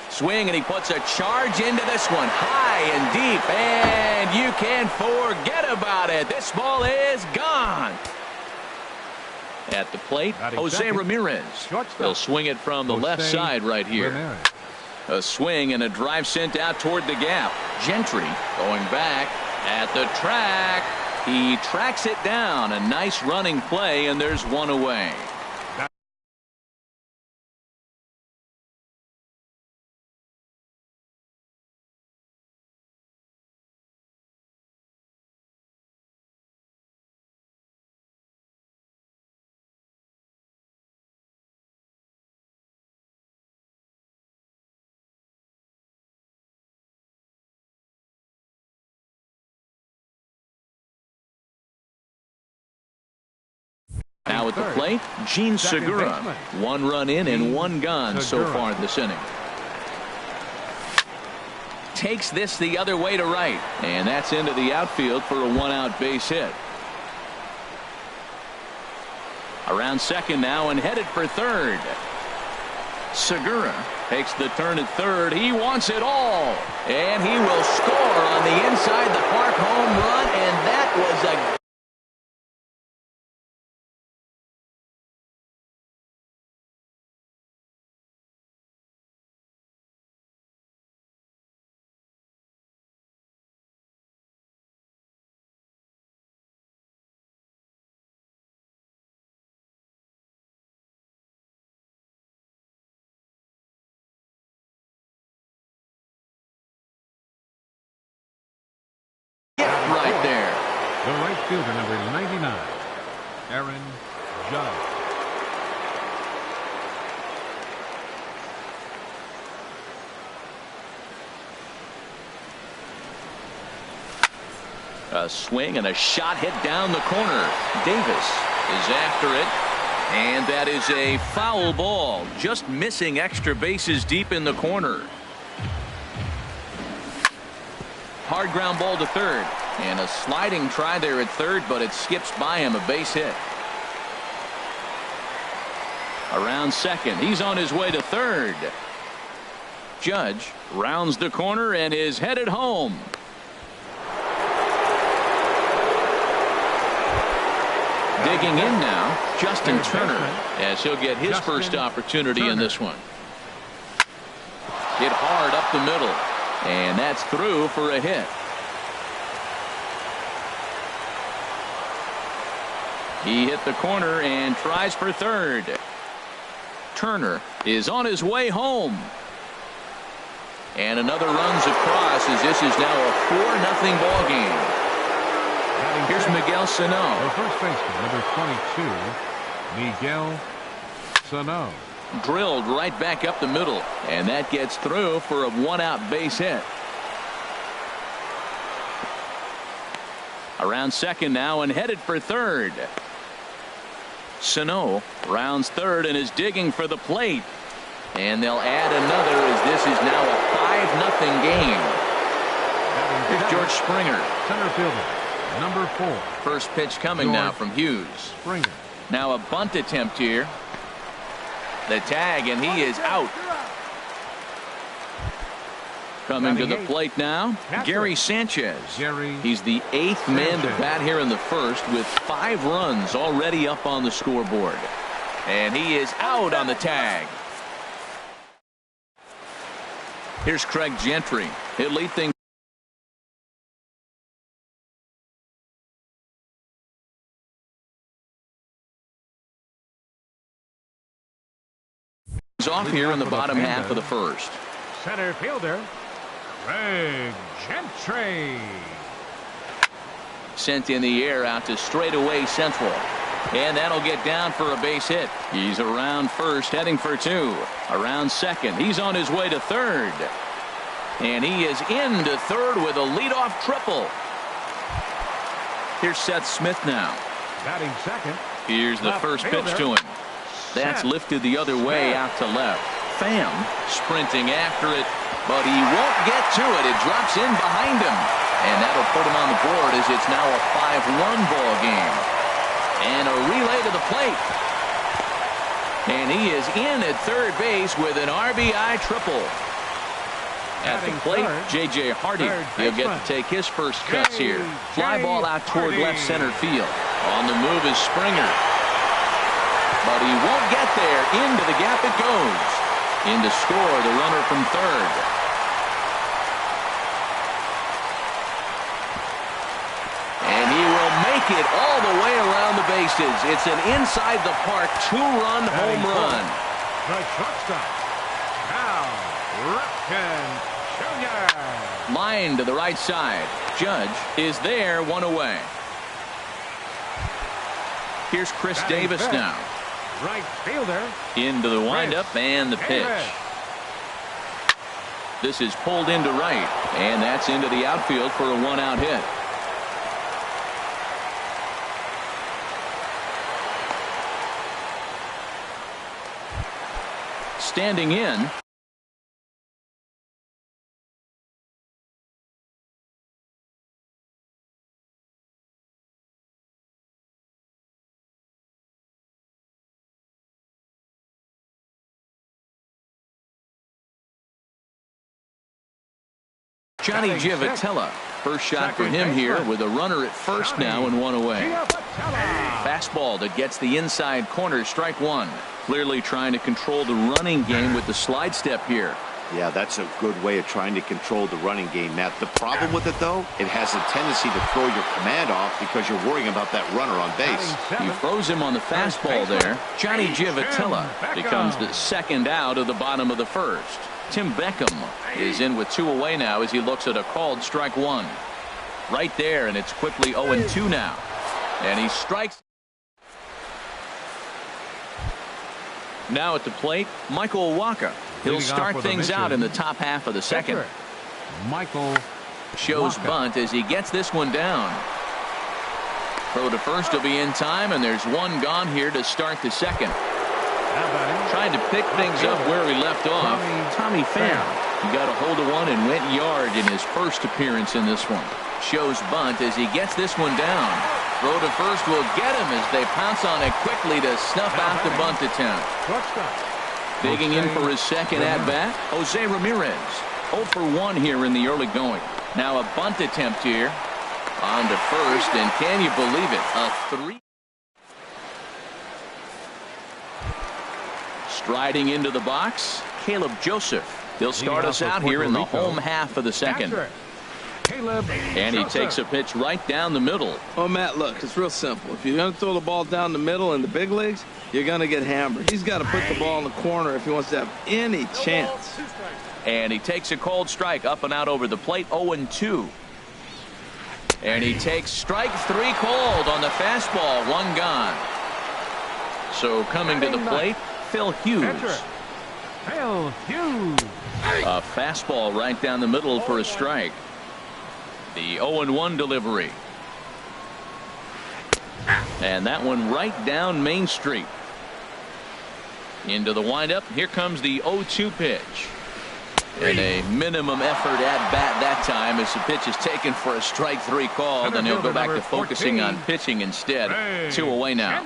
Swing, and he puts a charge into this one. High and deep, and you can forget about it. This ball is gone. At the plate, Jose Ramirez. He'll swing it from the left side right here. A swing and a drive sent out toward the gap. Gentry going back at the track. He tracks it down. A nice running play, and there's one away. Now at the plate, Gene Segura. One run in and one gone so far this inning. Takes this the other way to right, and that's into the outfield for a one-out base hit. Around second now and headed for third. Segura takes the turn at third. He wants it all, and he will score on the inside the park home run, and that was a right there. The right fielder, number 99, Aaron Judge. A swing and a shot hit down the corner. Davis is after it, and that is a foul ball. Just missing extra bases deep in the corner. Hard ground ball to third, and a sliding try there at third, but it skips by him. A base hit. Around second, he's on his way to third. Judge rounds the corner and is headed home. Digging in now, Justin Turner, as he'll get his first opportunity in this one. Hit hard up the middle, and that's through for a hit. He hit the corner and tries for third. Turner is on his way home. And another runs across as this is now a 4-0 ball game. Here's Miguel Sano. The first baseman, number 22, Miguel Sano. Drilled right back up the middle, and that gets through for a one-out base hit. Around second now and headed for third. Sano rounds third and is digging for the plate. And they'll add another as this is now a 5-0 game. Here's George Springer. Center fielder, number 4. First pitch coming now from Hughes. Springer. Now a bunt attempt here. The tag, and he is out. Coming to the plate now, Gary Sanchez. He's the 8th man to bat here in the first with 5 runs already up on the scoreboard. And he is out on the tag. Here's Craig Gentry. He'll lead things off here in the bottom half of the first. Center fielder, Craig Gentry. Sent in the air out to straightaway central. And that'll get down for a base hit. He's around first, heading for 2. Around second, he's on his way to third. And he is into third with a leadoff triple. Here's Seth Smith now. Batting second. Here's the first pitch to him. That's lifted the other way out to left. Pham sprinting after it, but he won't get to it. It drops in behind him. And that'll put him on the board as it's now a 5-1 ball game. And a relay to the plate. And he is in at third base with an RBI triple. At the plate, J.J. Hardy. He'll get to take his first cuts here. Fly ball out toward left center field. On the move is Springer. But he won't get there. Into the gap it goes. In to score, the runner from third. And he will make it all the way around the bases. It's an inside the park two-run home run. The shortstop, Cal Ripken Jr. Line to the right side. Judge is there, one away. Here's Chris Davis now. Right fielder. Into the windup and the pitch. This is pulled into right, and that's into the outfield for a one-out hit. Standing in. Johnny Givotella. First shot for him here with a runner at first now and one away. Fastball that gets the inside corner, strike one. Clearly trying to control the running game with the slide step here. Yeah, that's a good way of trying to control the running game, Matt. The problem with it, though, it has a tendency to throw your command off because you're worrying about that runner on base. He throws him on the fastball there. Johnny Givotella becomes the second out of the bottom of the first. Tim Beckham is in with two away now as he looks at a called strike one. Right there, and it's quickly 0-2 now. And he strikes. Now at the plate, Michael Wacha. He'll start things out in the top half of the second. Michael shows bunt as he gets this one down. Throw to first will be in time, and there's one gone here to start the second. Trying to pick things up where he left off. Tommy Pham. He got a hold of one and went yard in his first appearance in this one. Shows bunt as he gets this one down. Throw to first will get him as they pounce on it quickly to snuff out the bunt attempt. Digging in for his second at-bat, Jose Ramirez. 0 for 1 here in the early going. Now a bunt attempt here. On to first, and can you believe it? A 3. Striding into the box, Caleb Joseph. He'll start us out here in the home half of the second. And he takes a pitch right down the middle. Oh, Matt, look, it's real simple. If you're going to throw the ball down the middle in the big leagues, you're going to get hammered. He's got to put the ball in the corner if he wants to have any chance. And he takes a cold strike up and out over the plate, 0-2. And he takes strike three cold on the fastball, one gone. So coming to the plate, Phil Hughes. Phil Hughes. A fastball right down the middle for a strike. The 0-1 delivery. And that one right down Main Street. Into the windup. Here comes the 0-2 pitch. And a minimum effort at bat that time as the pitch is taken for a strike three call. Then he'll go back to focusing on pitching instead. 2 away now.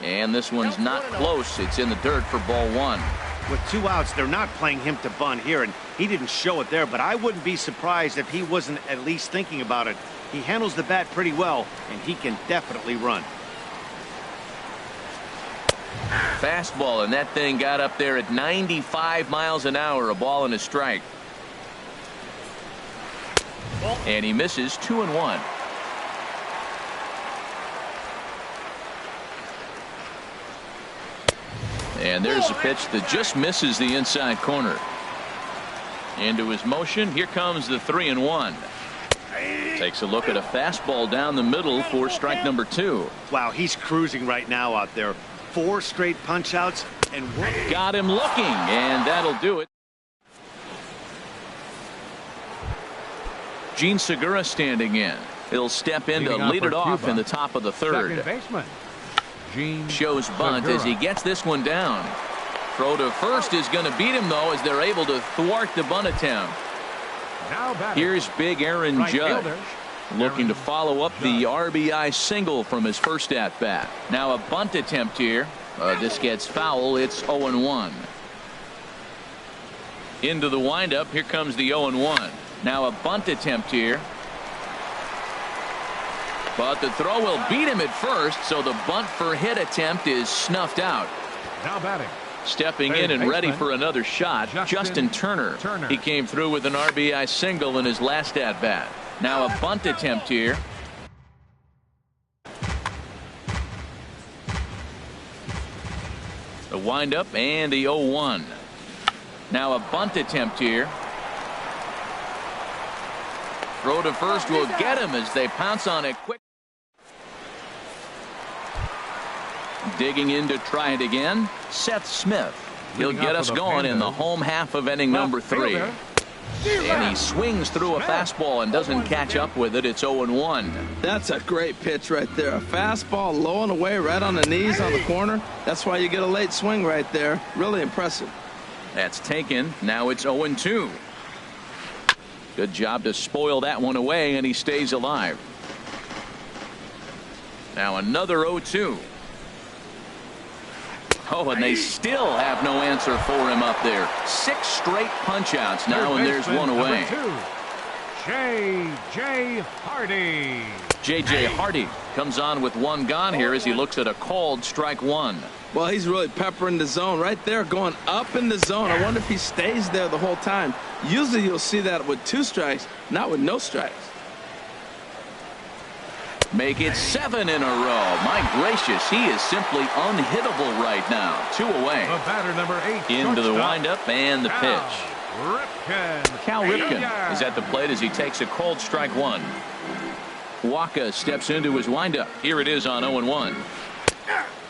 And this one's not close. It's in the dirt for ball one. With 2 outs, they're not playing him to bunt here, and he didn't show it there, but I wouldn't be surprised if he wasn't at least thinking about it. He handles the bat pretty well, and he can definitely run. Fastball, and that thing got up there at 95 miles an hour, a ball and a strike. And he misses 2-1. And there's a pitch that just misses the inside corner. Into his motion. Here comes the 3-1. Takes a look at a fastball down the middle for strike number 2. Wow, he's cruising right now out there. 4 straight punch outs and got him looking, and that'll do it. Gene Segura standing in. He'll step in to lead it off in the top of the third. Shows bunt as he gets this one down. Throw to first is going to beat him, though, as they're able to thwart the bunt attempt. Here's big Aaron Judge looking to follow up the RBI single from his first at bat. Now a bunt attempt here. This gets foul. It's 0-1. Into the windup. Here comes the 0-1. Now a bunt attempt here. But the throw will beat him at first, so the bunt for hit attempt is snuffed out. Now batting. Stepping in and ready for another shot, Justin Turner. He came through with an RBI single in his last at-bat. Now a bunt attempt here. The windup and the 0-1. Now a bunt attempt here. Throw to first will get him as they pounce on it quick. Digging in to try it again, Seth Smith. He'll get us going in the home half of inning number 3. And he swings through a fastball and doesn't catch up with it. It's 0-1. That's a great pitch right there. A fastball low and away right on the knees on the corner. That's why you get a late swing right there. Really impressive. That's taken. Now it's 0-2. Good job to spoil that one away, and he stays alive. Now another 0-2. Oh, and they still have no answer for him up there. 6 straight punch-outs now, and there's one away. J.J. Hardy. J.J. Hardy comes on with one gone here as he looks at a called strike 1. Well, he's really peppering the zone right there, going up in the zone. I wonder if he stays there the whole time. Usually you'll see that with 2 strikes, not with no strikes. Make it 7 in a row. My gracious, he is simply unhittable right now. 2 away. The batter, number 8. Into the windup and the pitch. Ripken. Cal Ripken is at the plate as he takes a cold strike 1. Waka steps into his windup. Here it is on 0-1.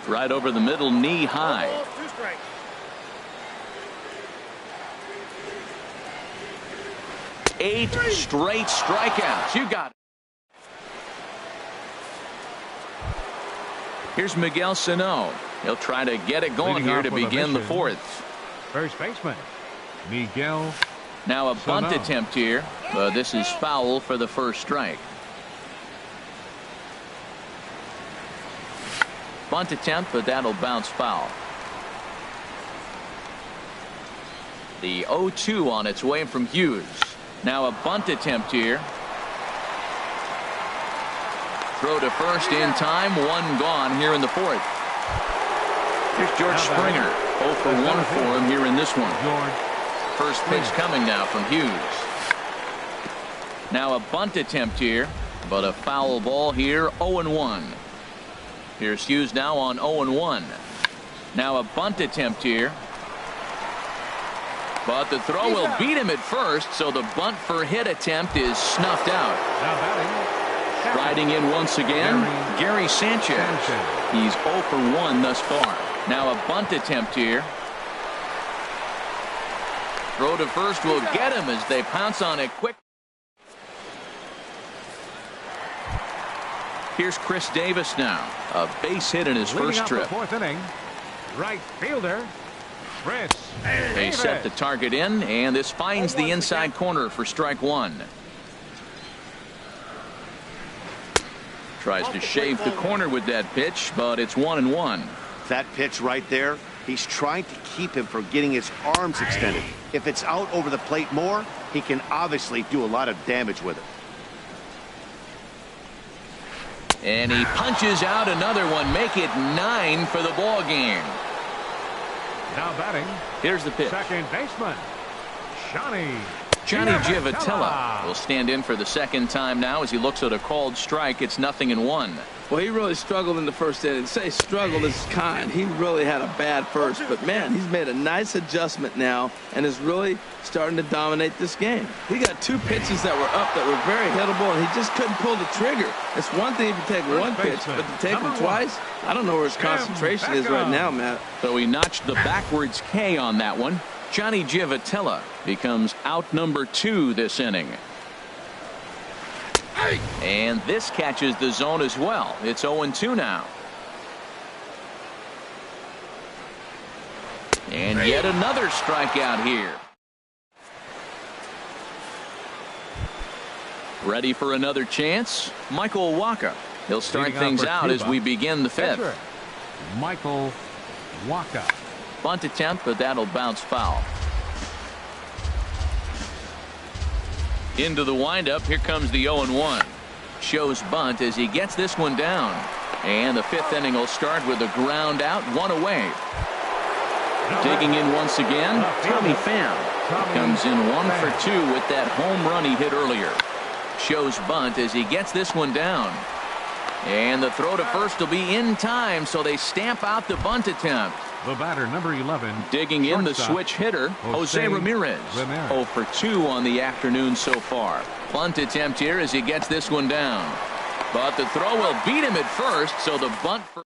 Right over the middle, knee high. 8 straight strikeouts. You got it. Here's Miguel Sano. He'll try to get it going here to begin the 4th. First baseman, Miguel. Now a bunt attempt here, but this is foul for the first strike. Bunt attempt, but that'll bounce foul. The 0-2 on its way from Hughes. Now a bunt attempt here. Throw to first in time. 1 gone here in the 4th. Here's George Springer. 0 for 1 for him here in this one. First pitch coming now from Hughes. Now a bunt attempt here, but a foul ball here. 0-1. Here's Hughes now on 0-1. Now a bunt attempt here. But the throw will beat him at first, so the bunt for hit attempt is snuffed out. Riding in once again, Gary Sanchez. He's 0 for 1 thus far. Now a bunt attempt here. Throw to first will get him as they pounce on it quick. Here's Chris Davis now. A base hit in his first trip. 4th inning, right fielder, Chris They Davis. set the target in, and this finds the inside corner for strike 1. Tries to shave the corner with that pitch, but it's 1-1. That pitch right there, he's trying to keep him from getting his arms extended. If it's out over the plate more, he can obviously do a lot of damage with it. And he punches out another one. Make it 9 for the ball game. Now batting, Here's the pitch. second baseman, Johnny Giavotella will stand in for the second time now as he looks at a called strike. It's 0-1. Well, he really struggled in the first inning. Say struggled is kind. He really had a bad first. But, man, he's made a nice adjustment now and is really starting to dominate this game. He got 2 pitches that were up that were very hittable, and he just couldn't pull the trigger. It's one thing if you take 1 pitch, but to take him twice, I don't know where his concentration is right now, Matt. So he notched the backwards K on that one. Johnny Giavotella becomes out number 2 this inning. And this catches the zone as well. It's 0-2 now. And yet another strikeout here. Ready for another chance? Michael Waka. He'll start things out as we begin the 5th. Michael Waka. Bunt attempt, but that'll bounce foul. Into the windup. Here comes the 0-1. Shows bunt as he gets this one down. And the 5th inning will start with a ground out, 1 away. Digging in once again, Tommy Pham comes in 1 for 2 with that home run he hit earlier. Shows bunt as he gets this one down. And the throw to first will be in time, so they stamp out the bunt attempt. The batter, number 11. Digging in the switch hitter, Jose Ramirez. 0 for 2 on the afternoon so far. Bunt attempt here as he gets this one down. But the throw will beat him at first, so the bunt for...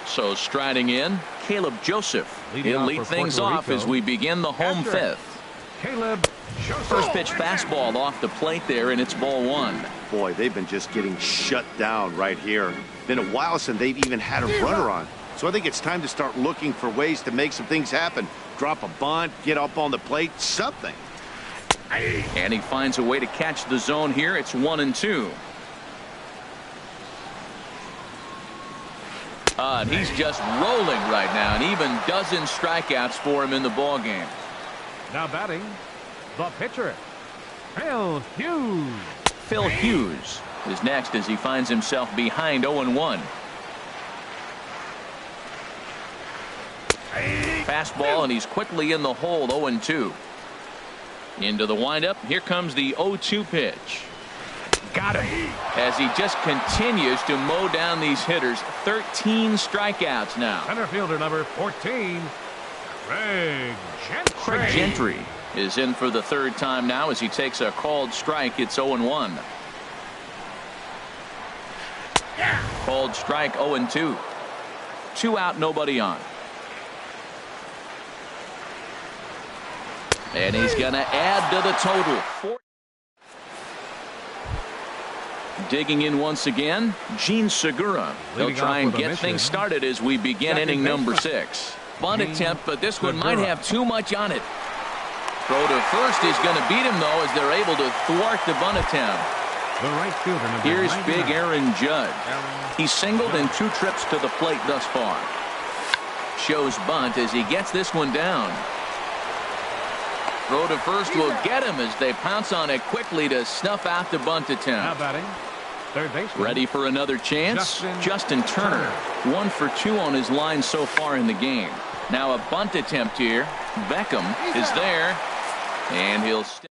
So striding in, Caleb Joseph. He'll lead things off as we begin the home fifth. Caleb Joseph. First pitch fastball off the plate there, and it's ball 1. Boy, they've been just getting shut down right here. Been a while since they've even had a runner on. So I think it's time to start looking for ways to make some things happen. Drop a bunt, get up on the plate, something. And he finds a way to catch the zone here. It's 1-2. And he's just rolling right now, and even dozen strikeouts for him in the ball game. Now batting, the pitcher, Phil Hughes. Phil Hughes is next as he finds himself behind 0-1. Fastball, and he's quickly in the hole. 0-2. Into the windup. Here comes the 0-2 pitch. Got him. As he just continues to mow down these hitters. 13 strikeouts now. Center fielder number 14, Craig Gentry. Craig Gentry is in for the third time now as he takes a called strike. It's 0-1. Called strike. 0-2. 2 out, nobody on. And he's going to add to the total. Digging in once again, Gene Segura. They'll try and get things started as we begin inning number 6. Bunt attempt, but this one might have too much on it. Throw to first is going to beat him, though, as they're able to thwart the bunt attempt. The right fielder, number Here's 99. big Aaron Judge. He's singled in 2 trips to the plate thus far. Shows bunt as he gets this one down. Throw to first will get him as they pounce on it quickly to snuff out the bunt Now attempt. batting, third baseman. Ready for another chance? Justin Turner. 1 for 2 on his line so far in the game. Now a bunt attempt here. Beckham is there, and he'll stay.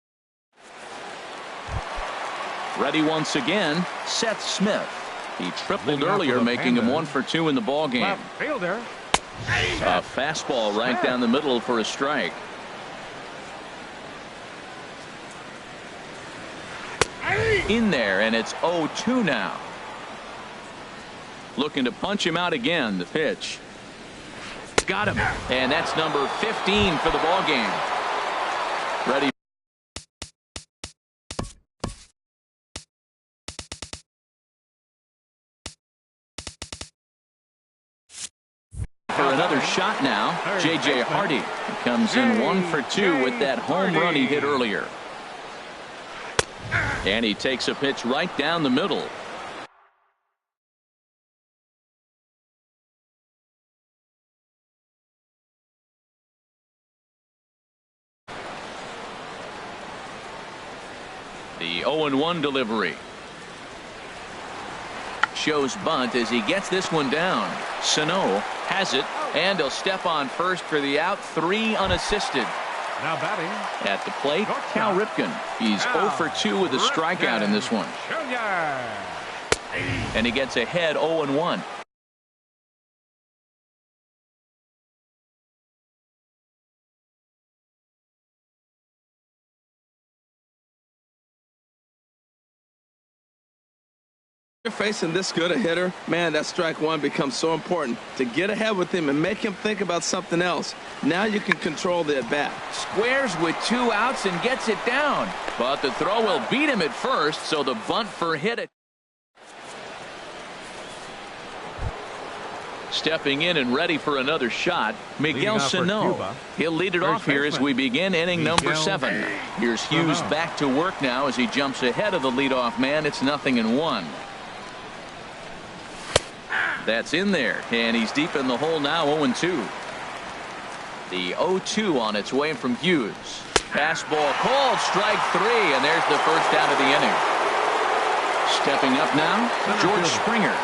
Ready once again, Seth Smith. He tripled earlier, making him 1 for 2 in the ball game. Left fielder. A fastball right down the middle for a strike. In there, and it's 0-2 now. Looking to punch him out again. The pitch. Got him. And that's number 15 for the ball game. Ready for another shot now. J.J. Hardy comes in 1 for 2 with that home run he hit earlier. And he takes a pitch right down the middle. The 0-1 delivery. Shows bunt as he gets this one down. Sano has it, and he'll step on first for the out. 3 unassisted. Now batting, at the plate, Cal Ripken. He's 0 for 2 with a strikeout in this one. And he gets ahead 0-1. You're facing this good a hitter, man, that strike one becomes so important to get ahead with him and make him think about something else. Now you can control the at-bat. Squares with 2 outs and gets it down. But the throw will beat him at first, so the bunt for hit it. Stepping in and ready for another shot, Miguel Sano. He'll lead it off here as we begin inning number 7. Here's Hughes back to work now as he jumps ahead of the leadoff man. It's 0-1. That's in there, and he's deep in the hole now. 0-2. The 0-2 on its way from Hughes. Fastball called, strike 3, and there's the first out of the inning. Stepping up now, George Springer.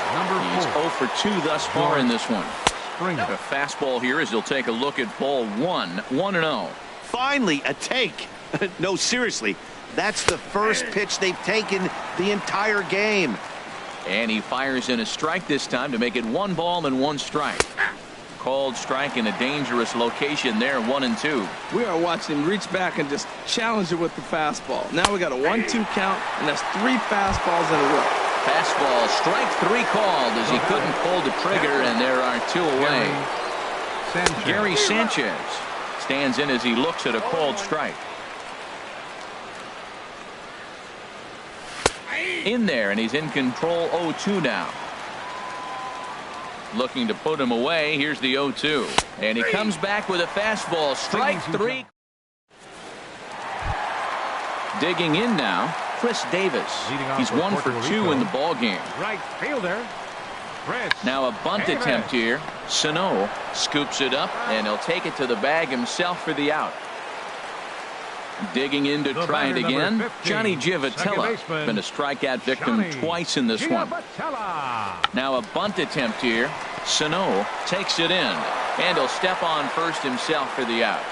He's 0 for 2 thus far in this one. A fastball here as he'll take a look at ball 1-0. Finally, a take. No, seriously, that's the first pitch they've taken the entire game. And he fires in a strike this time to make it 1 ball and 1 strike. Called strike in a dangerous location there, 1-2. We are watching him reach back and just challenge it with the fastball. Now we got a 1-2 count, and that's 3 fastballs in a row. Fastball, strike 3 called as he couldn't pull the trigger, and there are 2 away. Gary Sanchez stands in as he looks at a called strike. In there, and he's in control 0-2 now. Looking to put him away. Here's the 0-2. And he comes back with a fastball. Strike 3. Digging in now, Chris Davis. He's 1 for 2 in the ball game. Right fielder. Now a bunt attempt here. Sano scoops it up, and he'll take it to the bag himself for the out. Digging in to try it again, Johnny Givatella. Been a strikeout victim twice in this one. Now a bunt attempt here. Sano takes it in, and he'll step on first himself for the out.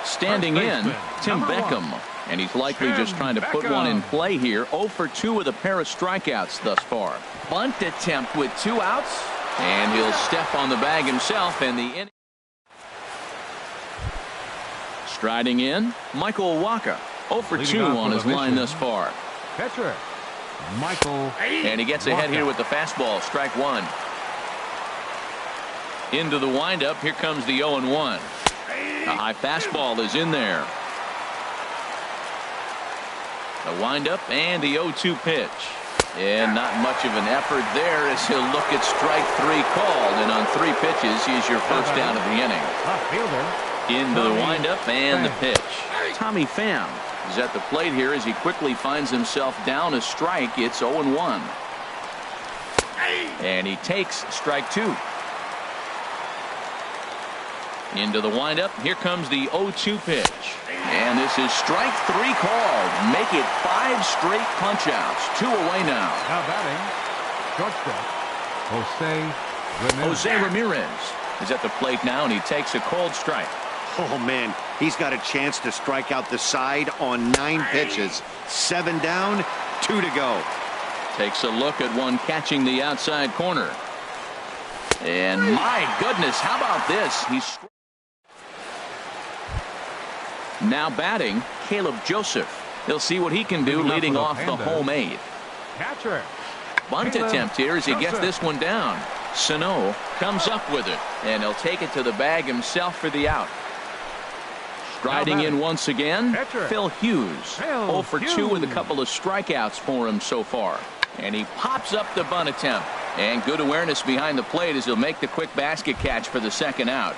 Standing in, Tim Beckham. And he's likely just trying to put one in play here. 0 for 2 with a pair of strikeouts thus far. Bunt attempt with 2 outs, and he'll step on the bag himself, and the inning. Striding in, Michael Wacha. 0 for 2 on his line thus far. Catcher, Michael. And he gets ahead here with the fastball. Strike 1. Into the windup. Here comes the 0-1. A high fastball is in there. The windup and the 0-2 pitch. And not much of an effort there as he'll look at strike 3 called. And on 3 pitches, he's your first out of the inning. Into the windup and the pitch. Tommy Pham is at the plate here as he quickly finds himself down a strike. It's 0-1. And he takes strike 2. Into the windup. Here comes the 0-2 pitch. And this is strike 3 called. Make it 5 straight punch-outs. 2 away now. Now batting, shortstop, Jose Ramirez is at the plate now, and he takes a called strike. Oh, man, he's got a chance to strike out the side on 9 pitches. 7 down, 2 to go. Takes a look at one catching the outside corner. And my goodness, how about this? He's now batting, Caleb Joseph. He'll see what he can do leading off the home 8. Catcher. Bunt attempt here as he gets this one down. Sano comes up with it, and he'll take it to the bag himself for the out. Striding in once again, Phil Hughes. 0 for 2 with a couple of strikeouts for him so far. And he pops up the bunt attempt. And good awareness behind the plate as he'll make the quick basket catch for the second out.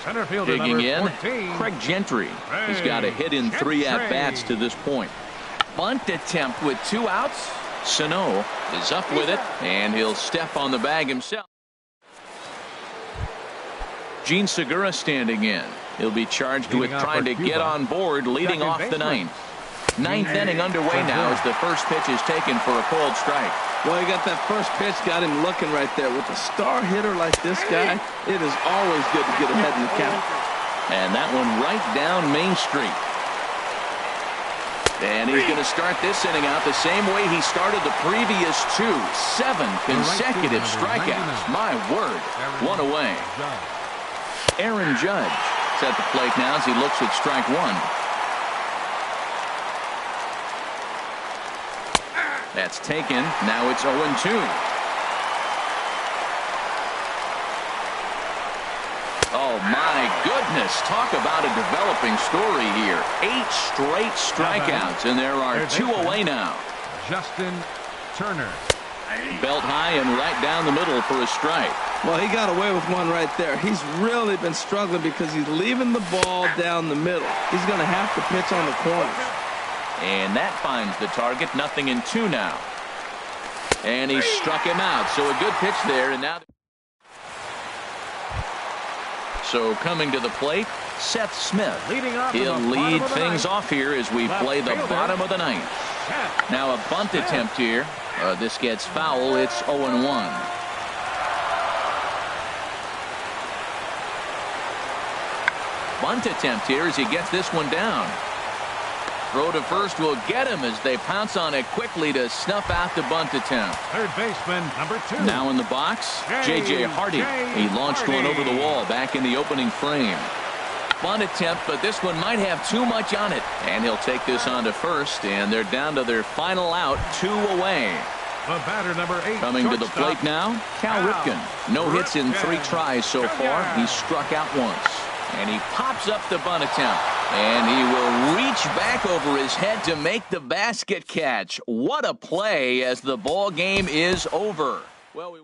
Center fielder Digging in, 14. Craig Gentry. He's got a hit in 3 at-bats to this point. Bunt attempt with 2 outs. Sano is up with it, and he'll step on the bag himself. Gene Segura standing in. He'll be charged with trying to get on board leading off the 9th. 9th inning underway now as the first pitch is taken for a called strike. Well, he got that first pitch, got him looking right there. With a star hitter like this guy, it is always good to get ahead in the count. And that one right down Main Street. And he's going to start this inning out the same way he started the previous 2. 7 consecutive strikeouts. My word. 1 away. Aaron Judge is at the plate now as he looks at strike 1. That's taken. Now it's 0-2. Oh, my goodness. Talk about a developing story here. 8 straight strikeouts, and there are 2 away now. Justin Turner. Belt high and right down the middle for a strike. Well, he got away with one right there. He's really been struggling because he's leaving the ball down the middle. He's going to have to pitch on the corners. And that finds the target. 0-2 now. And he struck him out. So a good pitch there. And now So coming to the plate, Seth Smith. Leading off He'll from the lead bottom of the things ninth. off here as we Left play the fielder. bottom of the ninth. Seth. Now a bunt attempt here. This gets foul. It's 0-1. Bunt attempt here as he gets this one down. Throw to first will get him as they pounce on it quickly to snuff out the bunt attempt. Third baseman, number 2. Now in the box, J.J. Hardy. He launched one over the wall back in the opening frame. Bunt attempt, but this one might have too much on it. And he'll take this on to first, and they're down to their final out, 2 away. The batter, number 8. Coming to the shortstop. plate now, Cal Ripken. No hits in 3 tries so far. He struck out once. And he pops up the bunt attempt. And he will reach back over his head to make the basket catch. What a play as the ball game is over. Well, we